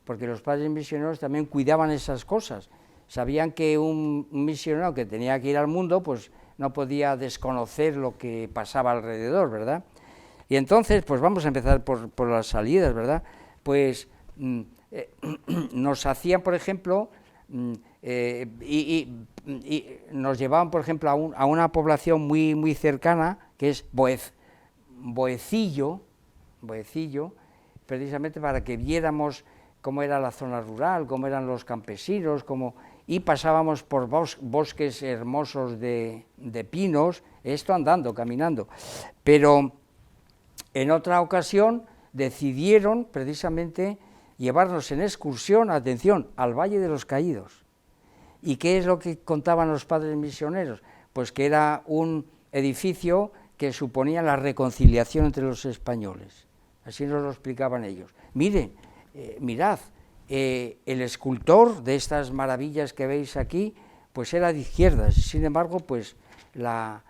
porque los padres misioneros también cuidaban esas cosas. Sabían que un misionero que tenía que ir al mundo, pues no podía desconocer lo que pasaba alrededor, ¿verdad? Y entonces, pues vamos a empezar por las salidas, ¿verdad? Pues nos hacían, por ejemplo, y nos llevaban, por ejemplo, a una población muy cercana, que es Boecillo, precisamente para que viéramos cómo era la zona rural, cómo eran los campesinos, y pasábamos por bosques hermosos de pinos, esto andando, caminando. Pero en otra ocasión decidieron precisamente llevarnos en excursión, atención, al Valle de los Caídos. ¿Y qué es lo que contaban los padres misioneros? Pues que era un edificio que suponía la reconciliación entre los españoles. Así nos lo explicaban ellos. Miren, mirad, el escultor de estas maravillas que veis aquí, pues era de izquierdas, sin embargo, pues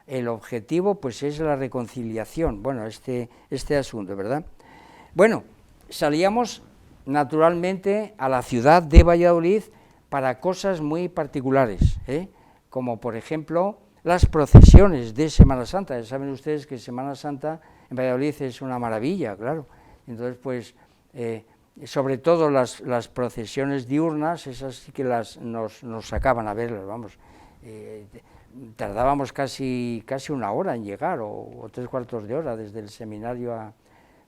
el objetivo pues es la reconciliación, bueno, este asunto, ¿verdad? Bueno, salíamos naturalmente a la ciudad de Valladolid para cosas muy particulares, como por ejemplo las procesiones de Semana Santa. Ya saben ustedes que Semana Santa en Valladolid es una maravilla, claro. Entonces, pues, sobre todo las procesiones diurnas, esas sí que nos sacaban a verlas, vamos. Tardábamos casi una hora en llegar, o 3/4 de hora desde el seminario a...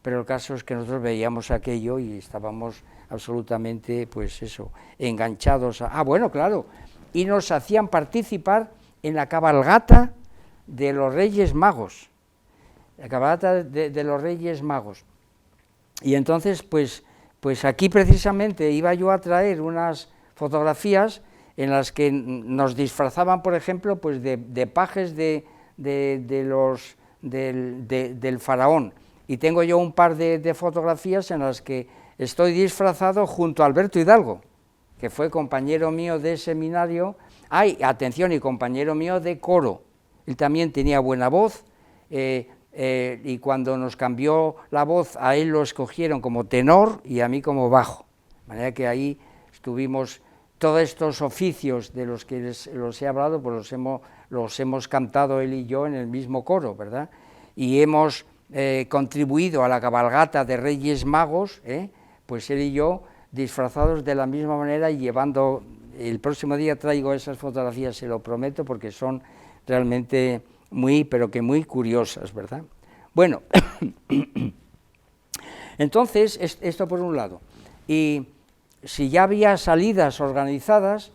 Pero el caso es que nosotros veíamos aquello y estábamos absolutamente, pues eso, enganchados a... bueno, claro, y nos hacían participar en la cabalgata de los Reyes Magos, la cabalgata de los Reyes Magos. Y entonces, pues aquí precisamente iba yo a traer unas fotografías en las que nos disfrazaban, por ejemplo, pues de pajes del faraón. Y tengo yo un par de fotografías en las que estoy disfrazado junto a Alberto Hidalgo, que fue compañero mío de seminario, atención, y compañero mío de coro. Él también tenía buena voz, y cuando nos cambió la voz, a él lo escogieron como tenor y a mí como bajo. De manera que ahí estuvimos, todos estos oficios de los que los he hablado, pues los hemos cantado él y yo en el mismo coro, ¿verdad? Y hemos contribuido a la cabalgata de Reyes Magos, pues él y yo, disfrazados de la misma manera y llevando... El próximo día traigo esas fotografías, se lo prometo, porque son realmente pero que muy curiosas, ¿verdad? Bueno, entonces, esto por un lado. Y si ya había salidas organizadas,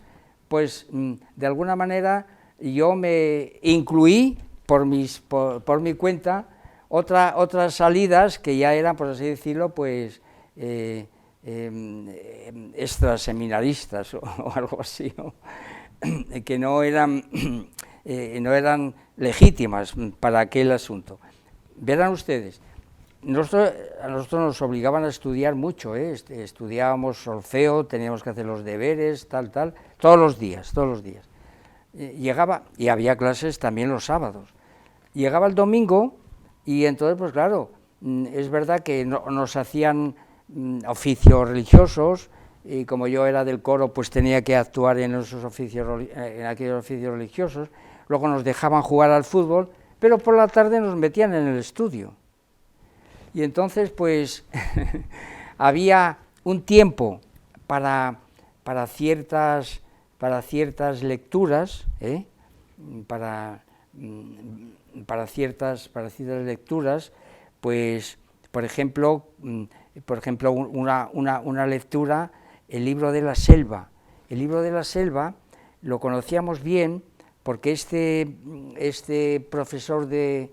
pues de alguna manera yo me incluí por mi cuenta otras salidas que ya eran, por así decirlo, pues extraseminaristas o algo así, ¿no? Que no eran legítimas para aquel asunto. Verán ustedes, a nosotros nos obligaban a estudiar mucho, estudiábamos solfeo, teníamos que hacer los deberes, todos los días. Llegaba, y había clases también los sábados. Llegaba el domingo y entonces, pues claro, es verdad que nos hacían oficios religiosos, y como yo era del coro, pues tenía que actuar en aquellos oficios religiosos. Luego nos dejaban jugar al fútbol, pero por la tarde nos metían en el estudio. Y entonces, pues, había un tiempo para ciertas lecturas, para ciertas lecturas, pues, por ejemplo, una lectura, el libro de la selva. El libro de la selva lo conocíamos bien porque este profesor de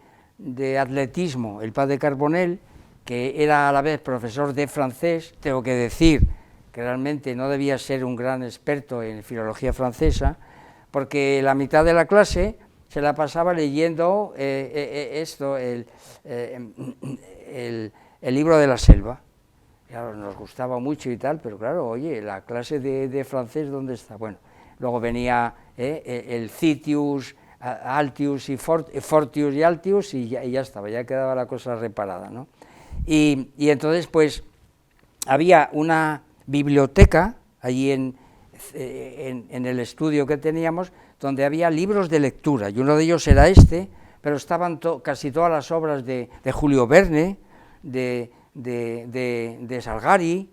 atletismo, el padre Carbonell, que era a la vez profesor de francés, tengo que decir que realmente no debía ser un gran experto en filología francesa, porque la mitad de la clase se la pasaba leyendo el libro de la selva. Claro, nos gustaba mucho y tal, pero claro, oye, la clase de francés, ¿dónde está? Bueno, luego venía el Citius, Altius y Fortius y Altius, y ya estaba, ya quedaba la cosa reparada, ¿no? Y entonces, pues, había una biblioteca allí en el estudio que teníamos, donde había libros de lectura, y uno de ellos era este, pero estaban casi todas las obras de Julio Verne, de Salgari,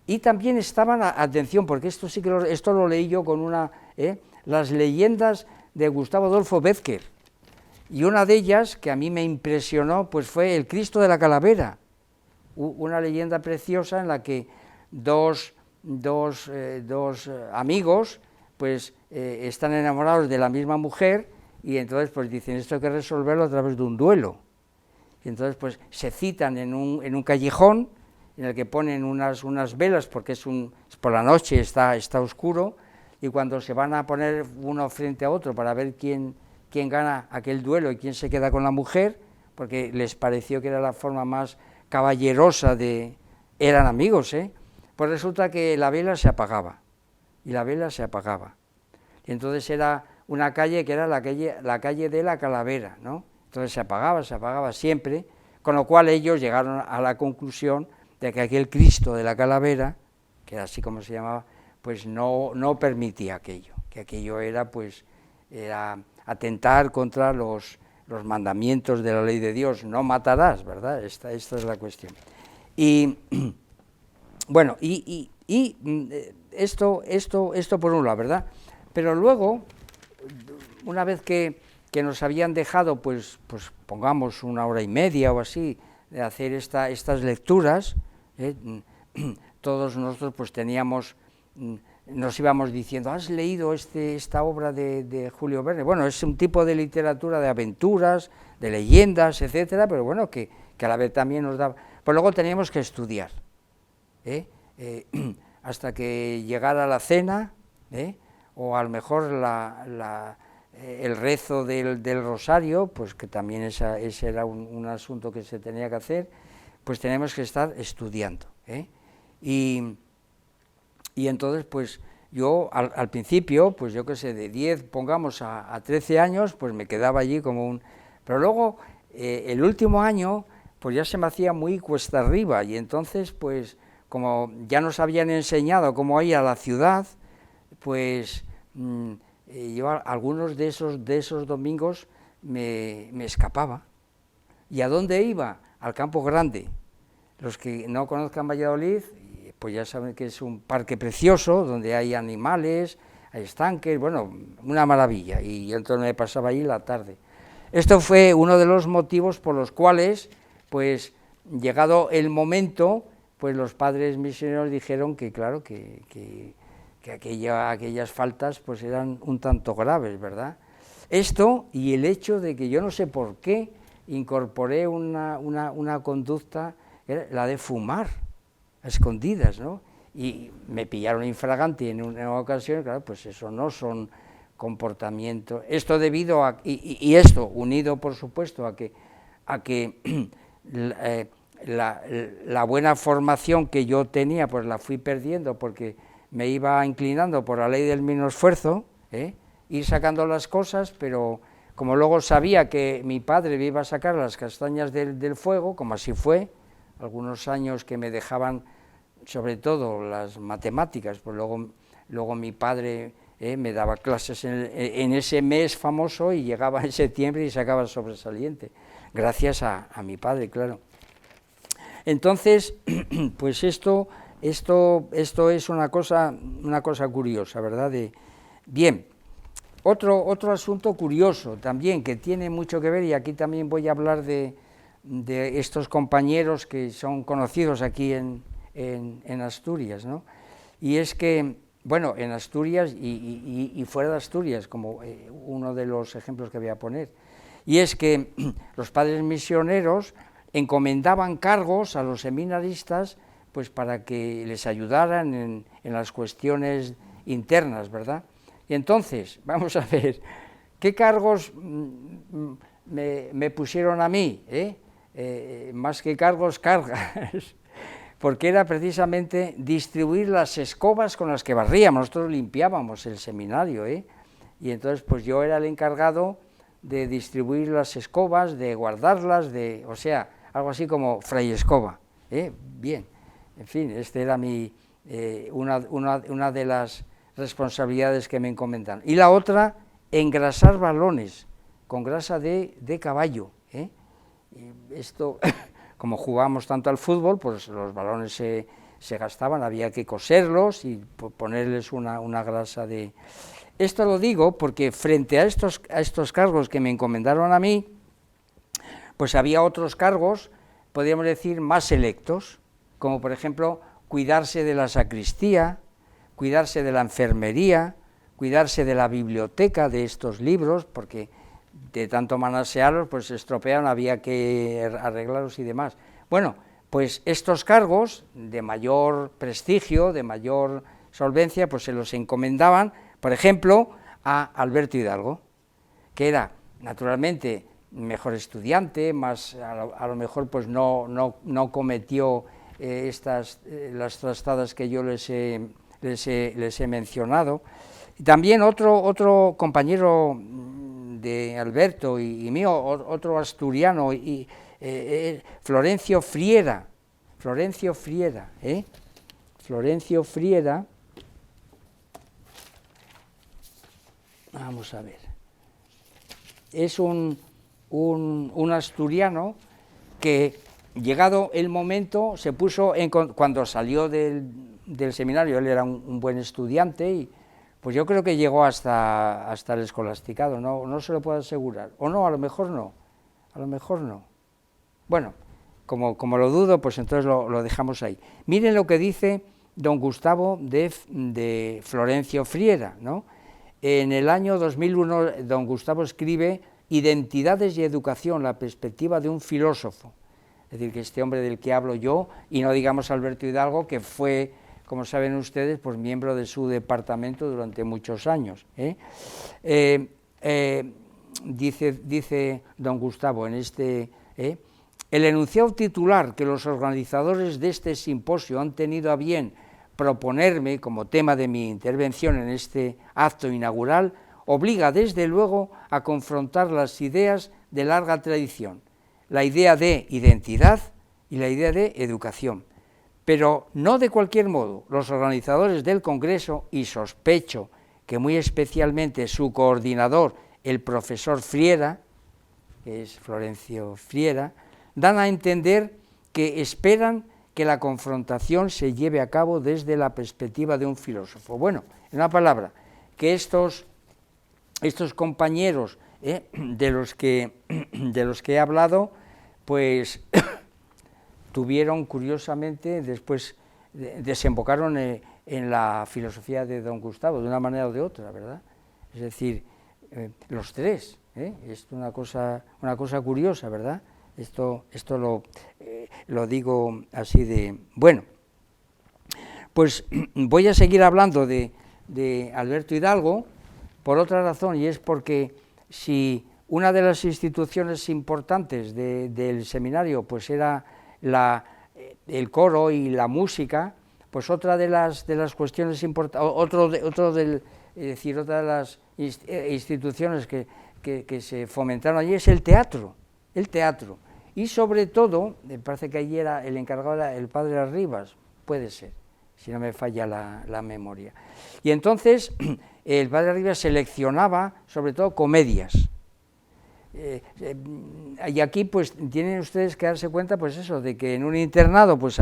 y también estaban, atención, porque esto sí que esto lo leí yo con las leyendas de Gustavo Adolfo Bécquer, y una de ellas, que a mí me impresionó, pues fue El Cristo de la Calavera, una leyenda preciosa en la que dos amigos, pues están enamorados de la misma mujer, y entonces pues dicen, esto hay que resolverlo a través de un duelo. Y entonces pues se citan en un callejón, en el que ponen unas velas, porque es por la noche, está oscuro, y cuando se van a poner uno frente a otro para ver quién gana aquel duelo y quién se queda con la mujer, porque les pareció que era la forma más caballerosa eran amigos, pues resulta que la vela se apagaba, y entonces era una calle que era la calle de la Calavera, ¿no? Entonces se apagaba siempre, con lo cual ellos llegaron a la conclusión de que aquel Cristo de la Calavera, que era así como se llamaba, pues no permitía aquello, que aquello era atentar contra los mandamientos de la ley de Dios, no matarás, ¿verdad? Esta es la cuestión. Y bueno, esto por un lado, ¿verdad? Pero luego, una vez que nos habían dejado, pues pongamos 1 hora y media o así, de hacer estas lecturas, todos nosotros pues nos íbamos diciendo, ¿has leído esta obra de Julio Verne? Bueno, es un tipo de literatura de aventuras, de leyendas, etcétera, pero bueno, que a la vez también nos daba. Pues luego teníamos que estudiar, hasta que llegara la cena, o a lo mejor el rezo del rosario, pues que también ese era un asunto que se tenía que hacer, pues tenemos que estar estudiando, y entonces, pues yo al principio, pues yo qué sé, de 10, pongamos a 13 años, pues me quedaba allí como pero luego, el último año, pues ya se me hacía muy cuesta arriba, y entonces, pues, como ya nos habían enseñado cómo ir a la ciudad, pues yo algunos de esos domingos me escapaba. ¿Y a dónde iba? Al Campo Grande. Los que no conozcan Valladolid, pues ya saben que es un parque precioso, donde hay animales, hay estanques, bueno, una maravilla, y yo entonces me pasaba allí la tarde. Esto fue uno de los motivos por los cuales, pues, llegado el momento, pues los padres misioneros dijeron que, claro, que aquellas faltas pues eran un tanto graves, ¿verdad? Esto y el hecho de que yo no sé por qué incorporé una conducta, la de fumar a escondidas, ¿no? Y me pillaron infragante en una ocasión, claro, pues eso no son comportamientos. Esto debido a, y esto unido, por supuesto, a que la buena formación que yo tenía, pues la fui perdiendo porque me iba inclinando por la ley del mínimo esfuerzo, ir sacando las cosas, pero como luego sabía que mi padre me iba a sacar las castañas del fuego, como así fue, algunos años que me dejaban, sobre todo las matemáticas, pues luego mi padre me daba clases en ese mes famoso y llegaba en septiembre y sacaba sobresaliente, gracias a mi padre, claro. Entonces, pues esto es una cosa curiosa, ¿verdad? Bien, otro asunto curioso también, que tiene mucho que ver, y aquí también voy a hablar de estos compañeros que son conocidos aquí en Asturias, ¿no? Y es que bueno, en Asturias y fuera de Asturias, como uno de los ejemplos que voy a poner. Y es que los padres misioneros encomendaban cargos a los seminaristas pues para que les ayudaran en las cuestiones internas, ¿verdad? Y entonces, vamos a ver, ¿qué cargos me pusieron a mí? Más que cargos, cargas, porque era precisamente distribuir las escobas con las que barríamos, nosotros limpiábamos el seminario, y entonces pues yo era el encargado de distribuir las escobas, de guardarlas, o sea, algo así como fray escoba, bien, en fin, este era una de las responsabilidades que me encomendaron. Y la otra, engrasar balones con grasa de caballo, Y esto, como jugábamos tanto al fútbol, pues los balones se gastaban, había que coserlos y ponerles una grasa de... Esto lo digo porque frente a estos cargos que me encomendaron a mí, pues había otros cargos, podríamos decir, más selectos, como por ejemplo, cuidarse de la sacristía, cuidarse de la enfermería, cuidarse de la biblioteca de estos libros, porque de tanto manosearlos, pues se estropearon, había que arreglarlos y demás. Bueno, pues estos cargos de mayor prestigio, de mayor solvencia, pues se los encomendaban, por ejemplo, a Alberto Hidalgo, que era, naturalmente, mejor estudiante, más a lo mejor pues no cometió las trastadas que yo les he mencionado. Y también otro compañero de Alberto y mío, otro asturiano, Florencio Friera, vamos a ver, es un asturiano que, llegado el momento, se puso, cuando salió del seminario, él era un buen estudiante, y pues yo creo que llegó hasta el escolasticado, no se lo puedo asegurar, o no, a lo mejor no. Bueno, como lo dudo, pues entonces lo dejamos ahí. Miren lo que dice don Gustavo de Florencio Friera, ¿no? En el año 2001, don Gustavo escribe Identidades y educación, la perspectiva de un filósofo. Es decir, que este hombre del que hablo yo, y no digamos Alberto Hidalgo, que fue, como saben ustedes, pues miembro de su departamento durante muchos años. Dice don Gustavo en el enunciado titular que los organizadores de este simposio han tenido a bien proponerme como tema de mi intervención en este acto inaugural, obliga desde luego a confrontar las ideas de larga tradición, la idea de identidad y la idea de educación, pero no de cualquier modo. Los organizadores del Congreso, y sospecho que muy especialmente su coordinador, el profesor Friera, que es Florencio Friera, dan a entender que esperan que la confrontación se lleve a cabo desde la perspectiva de un filósofo. Bueno, en una palabra, que estos compañeros de los que he hablado, pues tuvieron, curiosamente, después desembocaron en la filosofía de don Gustavo, de una manera o de otra, ¿verdad? Es decir, los tres, es una cosa curiosa, ¿verdad? Esto lo digo así de... Bueno, pues voy a seguir hablando de Alberto Hidalgo por otra razón, y es porque si una de las instituciones importantes del seminario pues era el coro y la música, pues otra de las cuestiones importantes, otra de las instituciones que se fomentaron allí es el teatro, y sobre todo, me parece que allí era el encargado era el padre Arribas, puede ser, si no me falla la memoria, y entonces el padre Arribas seleccionaba sobre todo comedias, y aquí pues tienen ustedes que darse cuenta pues eso, de que en un internado pues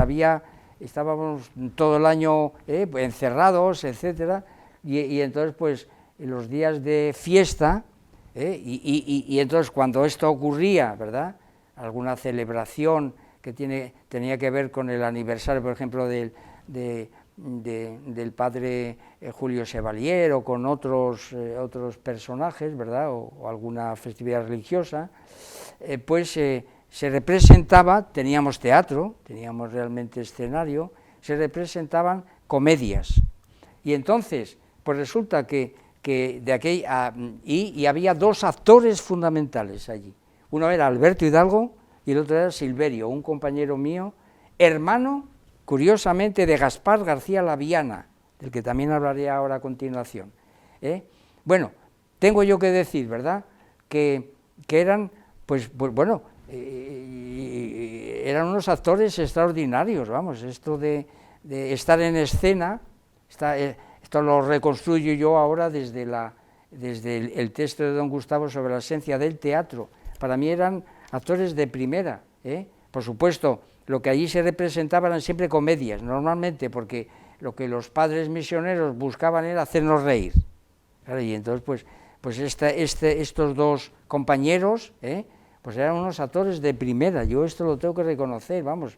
estábamos todo el año encerrados, etcétera, y entonces pues en los días de fiesta, y entonces cuando esto ocurría, ¿verdad?, alguna celebración que tenía que ver con el aniversario, por ejemplo, del padre Julio Chevalier o con otros personajes, ¿verdad?, o alguna festividad religiosa, pues se representaba, teníamos teatro, teníamos realmente escenario, se representaban comedias. Y entonces, pues resulta que de aquella, y había dos actores fundamentales allí. Uno era Alberto Hidalgo y el otro era Silverio, un compañero mío, hermano, curiosamente, de Gaspar García Laviana, del que también hablaré ahora a continuación. Bueno, tengo yo que decir, ¿verdad?, que eran, pues bueno, eran unos actores extraordinarios, vamos, esto de estar en escena, esto lo reconstruyo yo ahora desde el texto de don Gustavo sobre la esencia del teatro. Para mí eran actores de primera, por supuesto, lo que allí se representaba eran siempre comedias, normalmente, porque lo que los padres misioneros buscaban era hacernos reír. Claro, y entonces, pues estos dos compañeros, pues eran unos actores de primera, yo esto lo tengo que reconocer, vamos,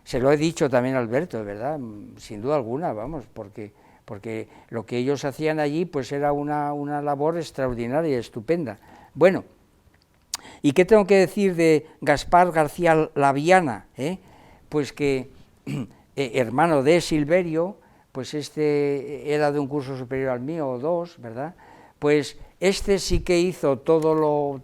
se lo he dicho también a Alberto, de verdad, sin duda alguna, vamos, porque lo que ellos hacían allí, pues era una labor extraordinaria y estupenda. Bueno, ¿y qué tengo que decir de Gaspar García Laviana? Pues que, hermano de Silverio, pues este era de un curso superior al mío, o dos, ¿verdad? Pues este sí que hizo todo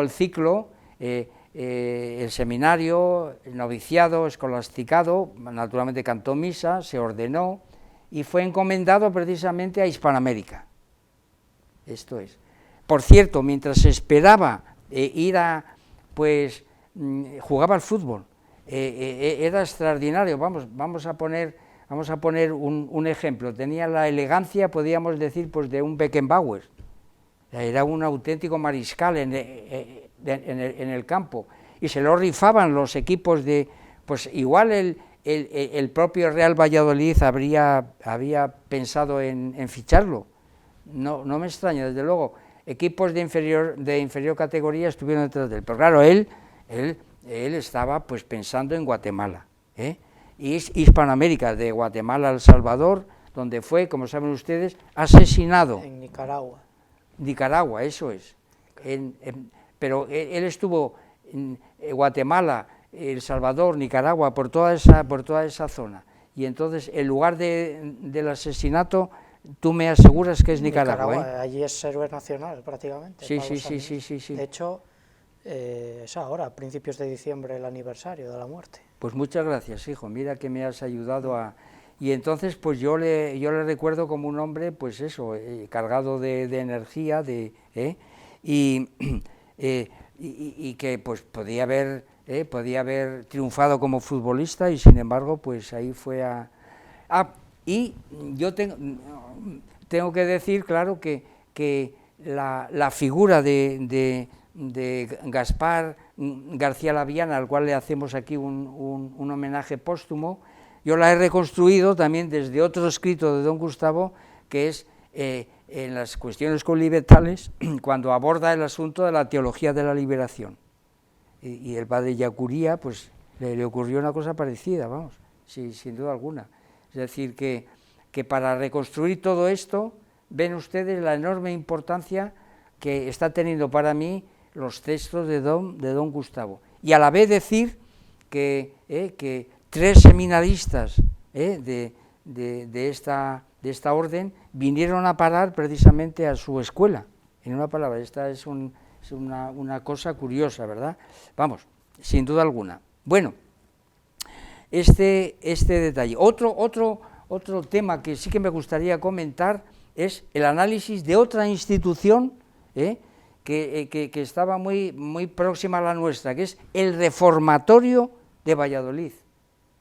el ciclo, el seminario, el noviciado, escolasticado, naturalmente cantó misa, se ordenó y fue encomendado precisamente a Hispanoamérica. Esto es. Por cierto, mientras se esperaba jugaba al fútbol, era extraordinario, vamos a poner un ejemplo, tenía la elegancia, podríamos decir, pues de un Beckenbauer, era un auténtico mariscal en el campo, y se lo rifaban los equipos pues igual el propio Real Valladolid había pensado en ficharlo, no me extraña, desde luego, equipos de inferior categoría estuvieron detrás de él, pero claro, él estaba pues pensando en Guatemala, y Hispanoamérica, de Guatemala a El Salvador, donde fue, como saben ustedes, asesinado. En Nicaragua. Nicaragua, eso es. Pero él estuvo en Guatemala, El Salvador, Nicaragua, por toda esa zona. Y entonces, el lugar del asesinato, tú me aseguras que es Nicaragua. Allí es héroe nacional, prácticamente. Sí. De hecho, es ahora, a principios de diciembre, el aniversario de la muerte. Pues muchas gracias, hijo, mira que me has ayudado a... Y entonces, pues yo le recuerdo como un hombre, pues eso, cargado de energía, y que pues podía haber triunfado como futbolista, y sin embargo, pues ahí fue y yo tengo que decir, claro, que la figura de Gaspar García Laviana, al cual le hacemos aquí un homenaje póstumo, yo la he reconstruido también desde otro escrito de don Gustavo, que es en las cuestiones conlibetales, cuando aborda el asunto de la teología de la liberación. Y el padre Yacuría, pues le ocurrió una cosa parecida, vamos, sí, sin duda alguna. Es decir, que para reconstruir todo esto, ven ustedes la enorme importancia que está teniendo para mí los textos de don Gustavo. Y a la vez decir que 3 seminaristas de esta orden vinieron a parar precisamente a su escuela. En una palabra, esta es una cosa curiosa, ¿verdad? Vamos, sin duda alguna. Bueno, este detalle. Otro tema que sí que me gustaría comentar es el análisis de otra institución que estaba muy próxima a la nuestra, que es el Reformatorio de Valladolid.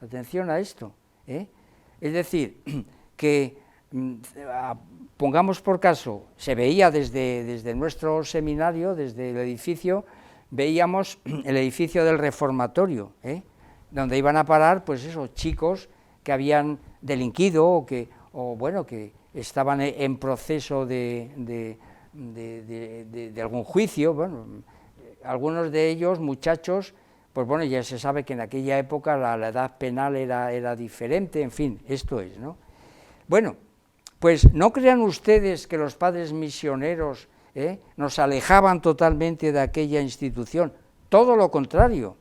Atención a esto, es decir, que pongamos por caso, se veía desde nuestro seminario, desde el edificio, veíamos el edificio del Reformatorio, donde iban a parar, pues esos chicos que habían delinquido o que estaban en proceso de algún juicio, bueno, algunos de ellos, muchachos, pues bueno, ya se sabe que en aquella época la edad penal era diferente, en fin, esto es, ¿no? Bueno, pues no crean ustedes que los padres misioneros nos alejaban totalmente de aquella institución, todo lo contrario.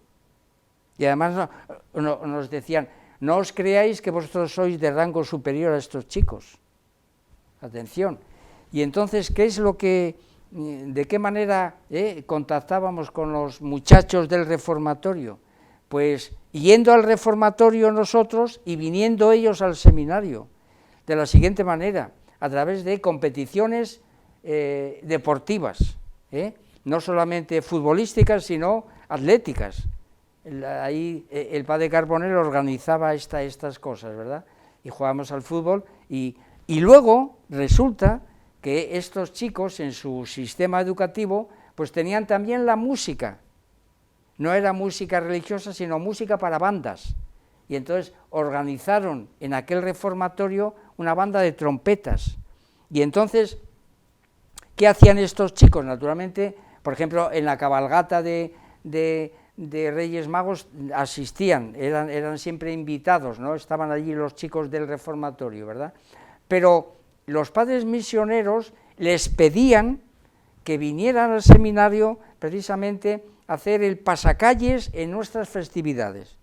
Y además nos decían, no os creáis que vosotros sois de rango superior a estos chicos. Atención. Y entonces, ¿de qué manera contactábamos con los muchachos del reformatorio? Pues yendo al reformatorio nosotros y viniendo ellos al seminario, de la siguiente manera, a través de competiciones deportivas, no solamente futbolísticas, sino atléticas. Ahí el padre Carbonell organizaba estas cosas, ¿verdad? Y jugábamos al fútbol y luego resulta que estos chicos en su sistema educativo pues tenían también la música. No era música religiosa, sino música para bandas. Y entonces organizaron en aquel reformatorio una banda de trompetas. Y entonces, ¿qué hacían estos chicos? Naturalmente, por ejemplo, en la cabalgata de Reyes Magos asistían, eran siempre invitados, ¿no? Estaban allí los chicos del reformatorio, ¿verdad? Pero los padres misioneros les pedían que vinieran al seminario precisamente a hacer el pasacalles en nuestras festividades.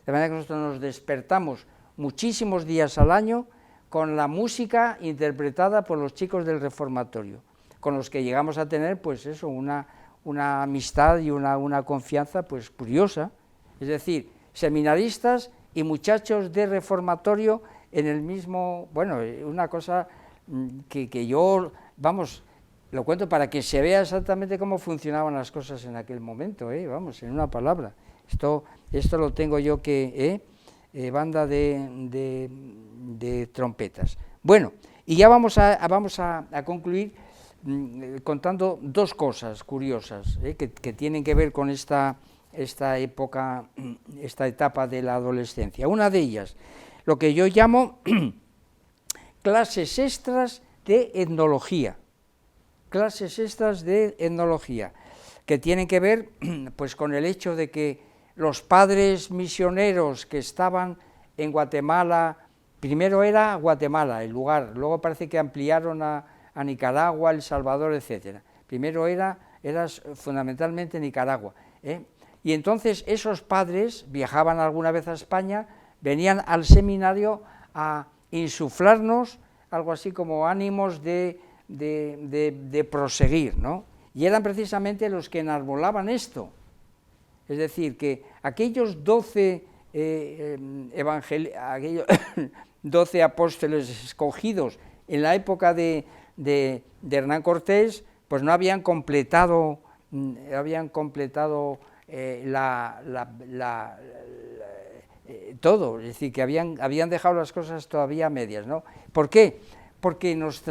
De manera que nosotros nos despertamos muchísimos días al año con la música interpretada por los chicos del reformatorio, con los que llegamos a tener, pues eso, una amistad y una confianza, pues curiosa. Es decir, seminaristas y muchachos de reformatorio en el mismo, bueno, una cosa que yo, vamos, lo cuento para que se vea exactamente cómo funcionaban las cosas en aquel momento, vamos, en una palabra. Esto lo tengo yo banda de trompetas. Bueno, y ya vamos a concluir contando dos cosas curiosas que tienen que ver con esta época, esta etapa de la adolescencia. Una de ellas, lo que yo llamo clases extras de etnología, que tienen que ver pues con el hecho de que los padres misioneros que estaban en Guatemala, primero era Guatemala el lugar, luego parece que ampliaron a Nicaragua, El Salvador, etcétera. Primero era fundamentalmente Nicaragua. Y entonces esos padres viajaban alguna vez a España, venían al seminario a insuflarnos algo así como ánimos de proseguir, ¿no? Y eran precisamente los que enarbolaban esto. Es decir, que aquellos 12 apóstoles escogidos en la época de Hernán Cortés, pues no habían completado todo, es decir, que habían dejado las cosas todavía a medias, ¿no? ¿Por qué? Porque nos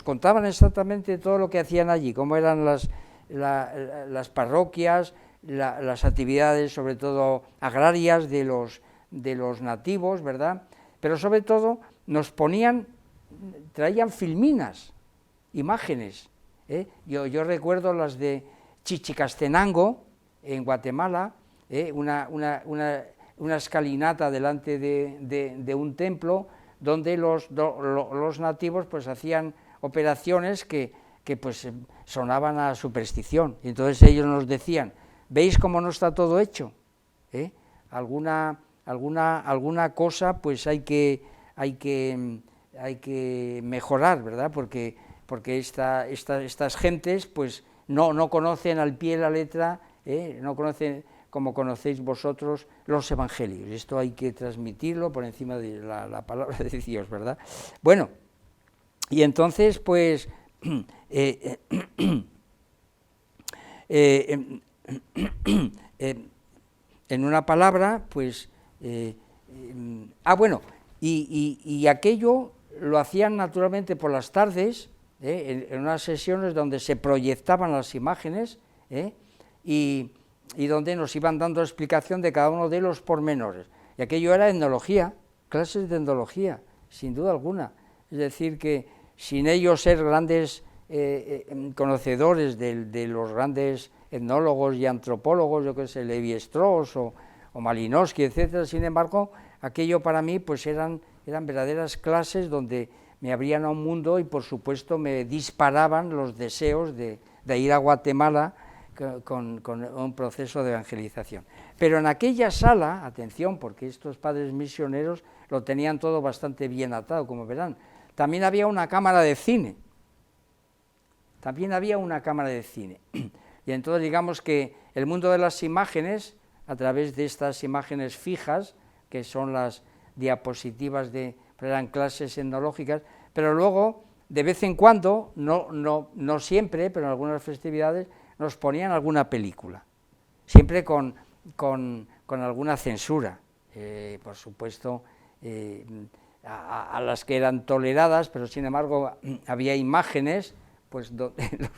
contaban exactamente todo lo que hacían allí, cómo eran las parroquias, las actividades, sobre todo agrarias, de los nativos, ¿verdad? Pero sobre todo traían filminas, imágenes. Yo recuerdo las de Chichicastenango, en Guatemala, una escalinata delante de un templo, donde los nativos pues hacían operaciones que pues sonaban a superstición. Y entonces ellos nos decían, ¿veis cómo no está todo hecho? Alguna cosa pues hay que mejorar, ¿verdad? Porque estas gentes pues no conocen al pie de la letra, no conocen como conocéis vosotros los evangelios. Esto hay que transmitirlo por encima de la palabra de Dios, ¿verdad? Bueno, y entonces pues en una palabra, pues, y aquello lo hacían naturalmente por las tardes, en unas sesiones donde se proyectaban las imágenes, y donde nos iban dando explicación de cada uno de los pormenores. Y aquello era etnología, clases de etnología, sin duda alguna. Es decir, que sin ellos ser grandes conocedores de los grandes etnólogos y antropólogos, yo qué sé, Levi-Strauss o Malinowski, etcétera. Sin embargo, aquello para mí pues eran verdaderas clases donde me abrían a un mundo y por supuesto me disparaban los deseos de ir a Guatemala con un proceso de evangelización. Pero en aquella sala, atención, porque estos padres misioneros lo tenían todo bastante bien atado, como verán, también había una cámara de cine. Y entonces digamos que el mundo de las imágenes, a través de estas imágenes fijas, que son las diapositivas eran clases etnológicas, pero luego, de vez en cuando, no siempre, pero en algunas festividades, nos ponían alguna película, siempre con alguna censura, por supuesto, a las que eran toleradas, pero sin embargo había imágenes, pues donde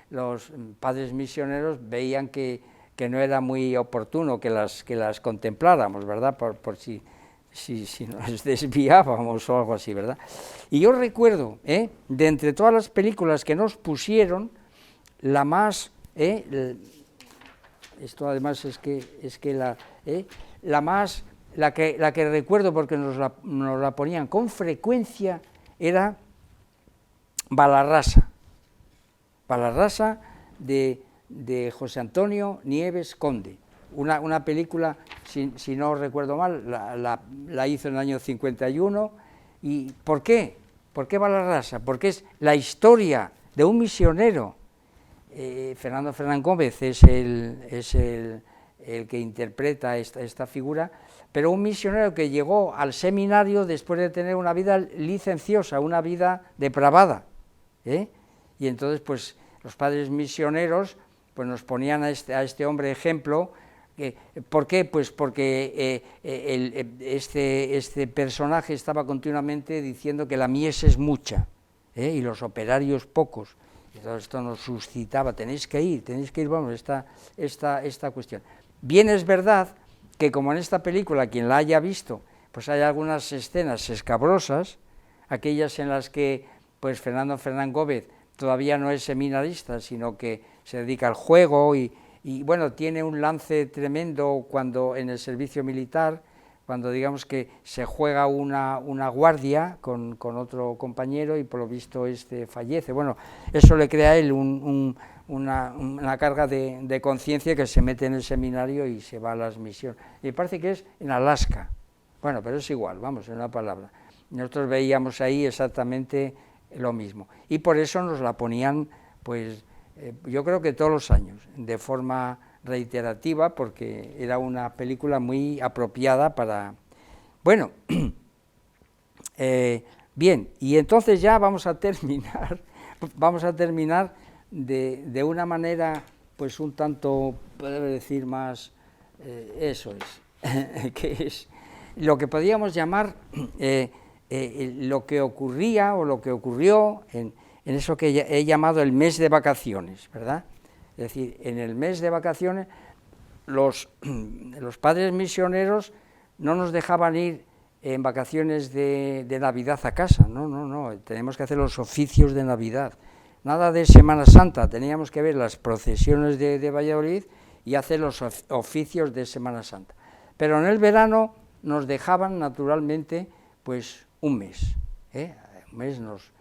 los padres misioneros veían que no era muy oportuno que las contempláramos, ¿verdad?, por si nos desviábamos o algo así, ¿verdad? Y yo recuerdo, de entre todas las películas que nos pusieron, la más, esto además es que la que recuerdo porque nos la ponían con frecuencia era Balarrasa de José Antonio Nieves Conde, una película, si no recuerdo mal, la hizo en el año 51, ¿y por qué? ¿Por qué Balarrasa? Porque es la historia de un misionero. Fernando Fernán Gómez es el que interpreta esta figura, pero un misionero que llegó al seminario después de tener una vida licenciosa, una vida depravada, y entonces pues los padres misioneros pues nos ponían a este hombre ejemplo. ¿Por qué? Pues porque este personaje estaba continuamente diciendo que la mies es mucha, y los operarios pocos. Y todo esto nos suscitaba, tenéis que ir, vamos, esta cuestión. Bien es verdad que como en esta película, quien la haya visto, pues hay algunas escenas escabrosas, aquellas en las que pues Fernando Fernán Gómez todavía no es seminarista, sino que se dedica al juego y bueno, tiene un lance tremendo cuando en el servicio militar, cuando digamos que se juega una guardia con otro compañero y por lo visto fallece. Bueno, eso le crea a él una carga de conciencia, que se mete en el seminario y se va a las misiones. Y parece que es en Alaska. Bueno, pero es igual, vamos, en una palabra. Nosotros veíamos ahí exactamente lo mismo. Y por eso nos la ponían, pues, yo creo que todos los años, de forma reiterativa, porque era una película muy apropiada para... Bueno, bien, y entonces ya vamos a terminar de una manera, pues un tanto, puedo decir, más, eso es, que es lo que podríamos llamar lo que ocurría o lo que ocurrió en eso que he llamado el mes de vacaciones, ¿verdad? Es decir, en el mes de vacaciones los padres misioneros no nos dejaban ir en vacaciones de Navidad a casa, no, tenemos que hacer los oficios de Navidad, nada de Semana Santa, teníamos que ver las procesiones de Valladolid y hacer los oficios de Semana Santa. Pero en el verano nos dejaban naturalmente pues un mes, un mes nos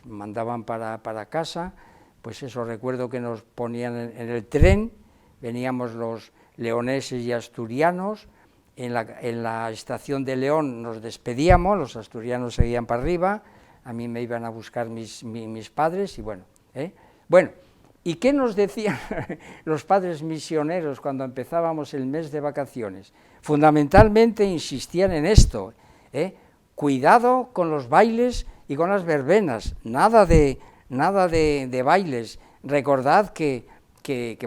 mandaban para casa, pues eso, recuerdo que nos ponían en el tren, veníamos los leoneses y asturianos, en la estación de León nos despedíamos, los asturianos seguían para arriba, a mí me iban a buscar mis padres, y bueno, Bueno, ¿y qué nos decían los padres misioneros cuando empezábamos el mes de vacaciones? Fundamentalmente insistían en esto, cuidado con los bailes y con las verbenas, nada de bailes, recordad que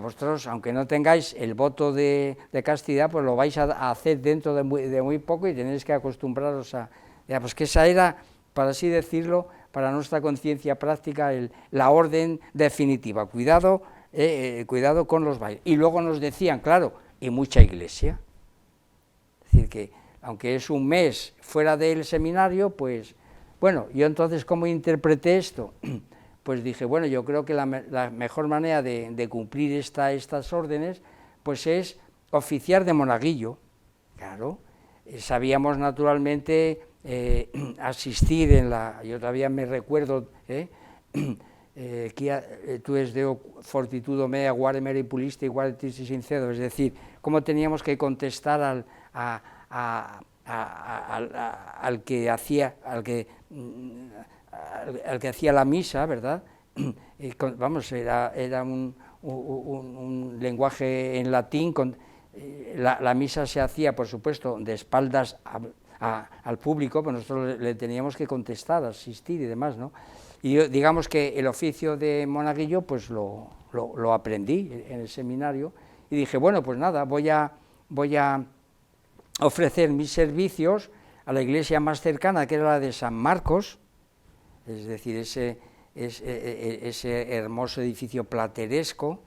vosotros, aunque no tengáis el voto de castidad, pues lo vais a hacer dentro de muy poco y tenéis que acostumbraros a... pues que esa era, para así decirlo, para nuestra conciencia práctica, la orden definitiva, cuidado con los bailes. Y luego nos decían, claro, y mucha iglesia, es decir, que aunque es un mes fuera del seminario, pues, bueno, yo entonces, ¿cómo interpreté esto? pues dije, bueno, yo creo que la mejor manera de cumplir estas órdenes, pues es oficiar de monaguillo, claro. Sabíamos naturalmente asistir yo todavía me recuerdo, que tu es Deo fortitudo mea, guare mera y puliste, igual tisi sincedo, es decir, cómo teníamos que contestar al que hacía la misa, ¿verdad? Vamos, era un lenguaje en latín. La misa se hacía, por supuesto, de espaldas al público, pero nosotros le teníamos que contestar, asistir y demás, ¿no? Y yo, digamos que el oficio de monaguillo, pues lo aprendí en el seminario, y dije, bueno, pues nada, voy a ofrecer mis servicios a la iglesia más cercana, que era la de San Marcos, es decir, ese hermoso edificio plateresco,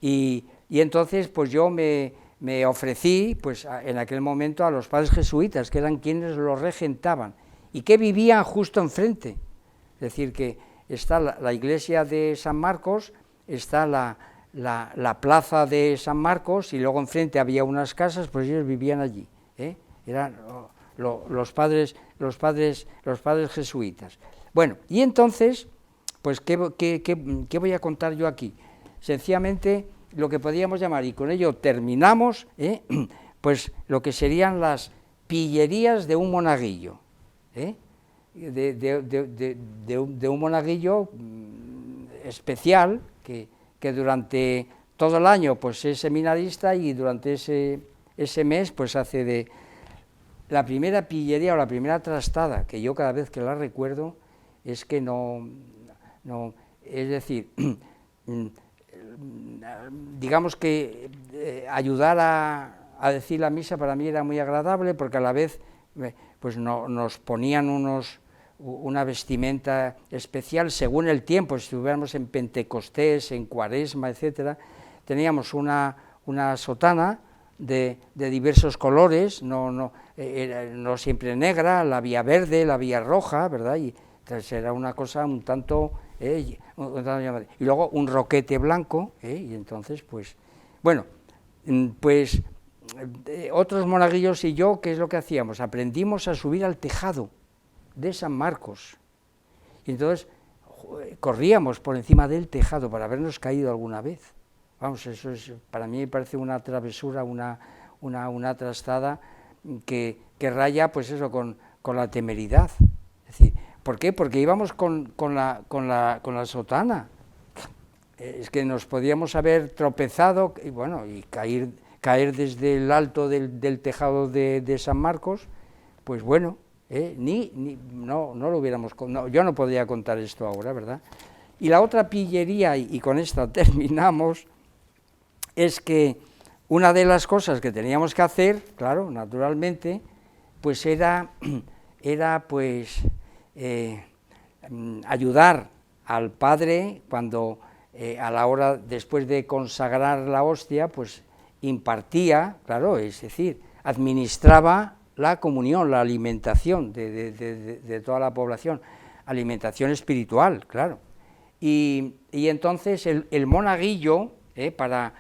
y entonces pues yo me ofrecí pues en aquel momento a los padres jesuitas, que eran quienes lo regentaban, y que vivían justo enfrente, es decir, que está la iglesia de San Marcos, está la plaza de San Marcos, y luego enfrente había unas casas, pues ellos vivían allí, eran los padres jesuitas. Bueno, y entonces, pues, ¿qué voy a contar yo aquí? Sencillamente, lo que podríamos llamar, y con ello terminamos, pues lo que serían las pillerías de un monaguillo, de un monaguillo especial, que durante todo el año pues es seminarista, y durante ese mes pues hace de la primera pillería o la primera trastada, que yo cada vez que la recuerdo es que no es decir, digamos que ayudar a decir la misa para mí era muy agradable, porque a la vez pues nos ponían una vestimenta especial según el tiempo. Si estuviéramos en Pentecostés, en Cuaresma, etcétera, teníamos una sotana de diversos colores, no siempre negra, la había verde, la había roja, ¿verdad? Y entonces era una cosa un tanto y luego un roquete blanco, y entonces pues, bueno, pues otros monaguillos y yo, ¿qué es lo que hacíamos? Aprendimos a subir al tejado de San Marcos, y entonces corríamos por encima del tejado para habernos caído alguna vez. Vamos, eso para mí me parece una travesura, una trastada que raya, pues eso, con la temeridad. Es decir, ¿por qué? Porque íbamos con la sotana. Es que nos podíamos haber tropezado y bueno, y caer desde el alto del tejado de San Marcos, pues bueno, no lo hubiéramos, yo no podría contar esto ahora, ¿verdad? Y la otra pillería, y con esta terminamos, es que una de las cosas que teníamos que hacer, claro, naturalmente, pues era pues ayudar al padre cuando a la hora, después de consagrar la hostia, pues impartía, claro, es decir, administraba la comunión, la alimentación de toda la población, alimentación espiritual, claro. Y entonces el monaguillo, para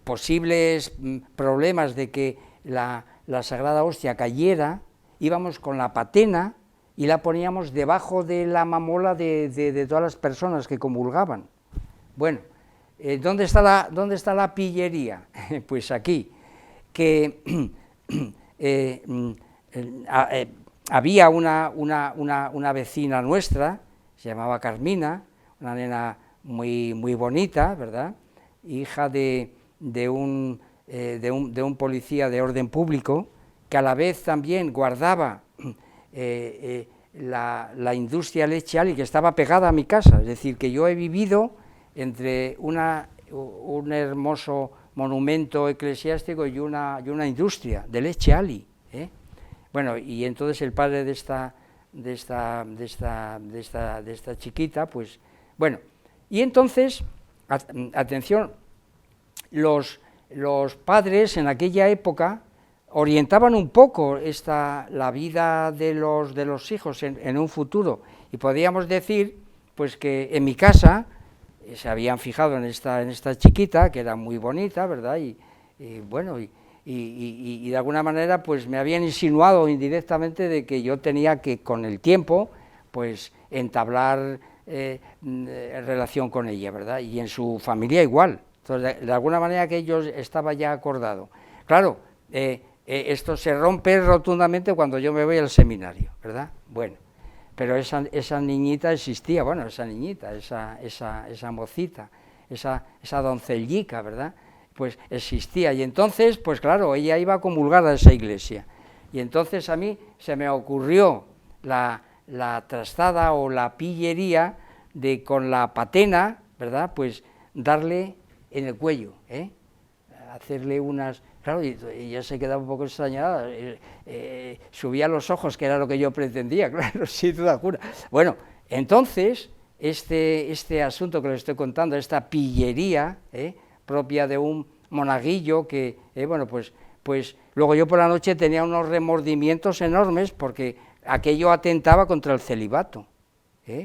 posibles problemas de que la Sagrada Hostia cayera, íbamos con la patena y la poníamos debajo de la mamola de todas las personas que comulgaban. Bueno, ¿dónde está la pillería? Pues aquí, que había una vecina nuestra, se llamaba Carmina, una nena muy bonita, ¿verdad?, hija de un policía de orden público, que a la vez también guardaba la industria lecheal y que estaba pegada a mi casa. Es decir, que yo he vivido entre un hermoso monumento eclesiástico y una industria de lecheali, Bueno, y entonces el padre de esta chiquita, pues, bueno, y entonces, atención, los padres en aquella época orientaban un poco la vida de los hijos en un futuro, y podríamos decir pues que en mi casa se habían fijado en esta chiquita, que era muy bonita, ¿verdad? Y bueno, y de alguna manera pues me habían insinuado indirectamente de que yo tenía que con el tiempo pues entablar relación con ella, ¿verdad? Y en su familia igual. Entonces, de alguna manera que ellos estaba ya acordado. Claro, esto se rompe rotundamente cuando yo me voy al seminario, ¿verdad? Bueno, pero esa niñita existía, bueno, esa niñita, esa mocita, esa doncellica, ¿verdad? Pues existía, y entonces, pues claro, ella iba a comulgar a esa iglesia, y entonces a mí se me ocurrió la trastada o la pillería de con la patena, ¿verdad?, pues darle en el cuello, hacerle unas... Claro, y ella se quedaba un poco extrañada, subía los ojos, que era lo que yo pretendía, claro, sin duda alguna. Bueno, entonces, este asunto que les estoy contando, esta pillería, propia de un monaguillo que, bueno, pues luego yo por la noche tenía unos remordimientos enormes porque aquello atentaba contra el celibato,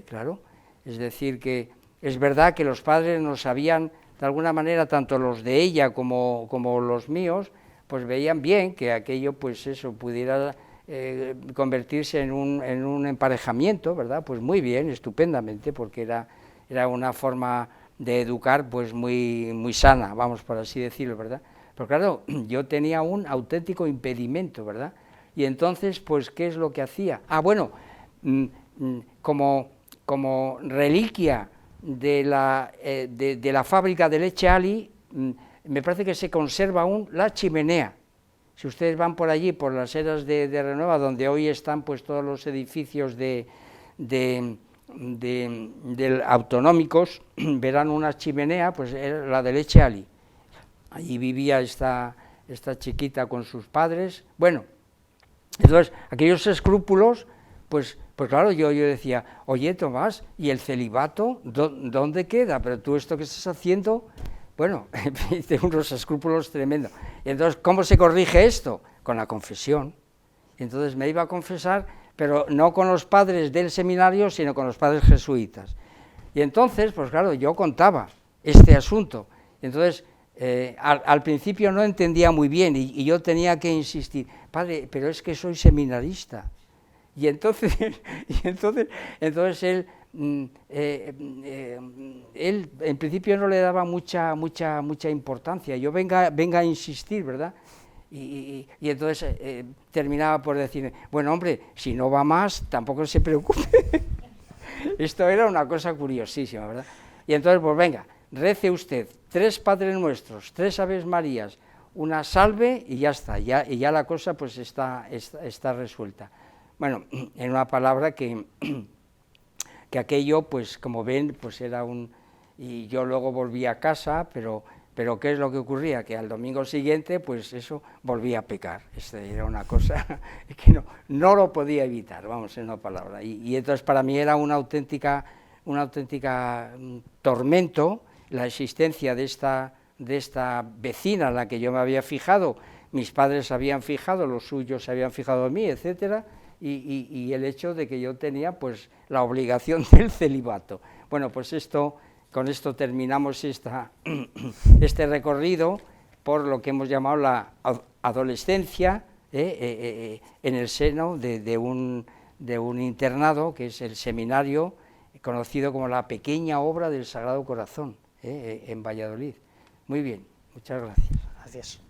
claro, es decir, que es verdad que los padres nos habían, de alguna manera, tanto los de ella como los míos, pues veían bien que aquello, pues eso, pudiera convertirse en un emparejamiento, ¿verdad? Pues muy bien, estupendamente, porque era una forma de educar pues muy sana, vamos, por así decirlo, ¿verdad? Pero claro, yo tenía un auténtico impedimento, ¿verdad? Y entonces, pues, ¿qué es lo que hacía? Ah, bueno, como reliquia de la fábrica de leche Ali, me parece que se conserva aún la chimenea. Si ustedes van por allí, por las eras de Renueva, donde hoy están pues todos los edificios autonómicos, verán una chimenea, pues era la de leche Ali. Allí vivía esta chiquita con sus padres. Bueno, entonces aquellos escrúpulos, pues claro, yo decía, oye Tomás, ¿y el celibato dónde queda? Pero tú esto que estás haciendo, bueno, tengo unos escrúpulos tremendos. Y entonces, ¿cómo se corrige esto? Con la confesión. Y entonces me iba a confesar, pero no con los padres del seminario, sino con los padres jesuitas. Y entonces, pues claro, yo contaba este asunto. Entonces, al principio no entendía muy bien, y yo tenía que insistir, padre, pero es que soy seminarista. Y entonces él en principio no le daba mucha importancia. Yo venga a insistir, ¿verdad? Y entonces terminaba por decirme, bueno, hombre, si no va más, tampoco se preocupe. Esto era una cosa curiosísima, ¿verdad? Y entonces, pues venga, rece usted 3 Padres Nuestros, 3 Aves Marías, una salve y ya está, y ya la cosa pues está resuelta. Bueno, en una palabra que aquello, pues como ven, pues era y yo luego volví a casa, pero ¿qué es lo que ocurría? Que al domingo siguiente, pues eso, volví a pecar. Era una cosa que no lo podía evitar, vamos, en una palabra. Y entonces para mí era una auténtica tormento la existencia de esta vecina en la que yo me había fijado, mis padres se habían fijado, los suyos se habían fijado en mí, etcétera, y el hecho de que yo tenía pues la obligación del celibato. Bueno, pues con esto terminamos este recorrido por lo que hemos llamado la adolescencia en el seno de un internado que es el seminario conocido como la Pequeña Obra del Sagrado Corazón en Valladolid. Muy bien, muchas gracias. Gracias.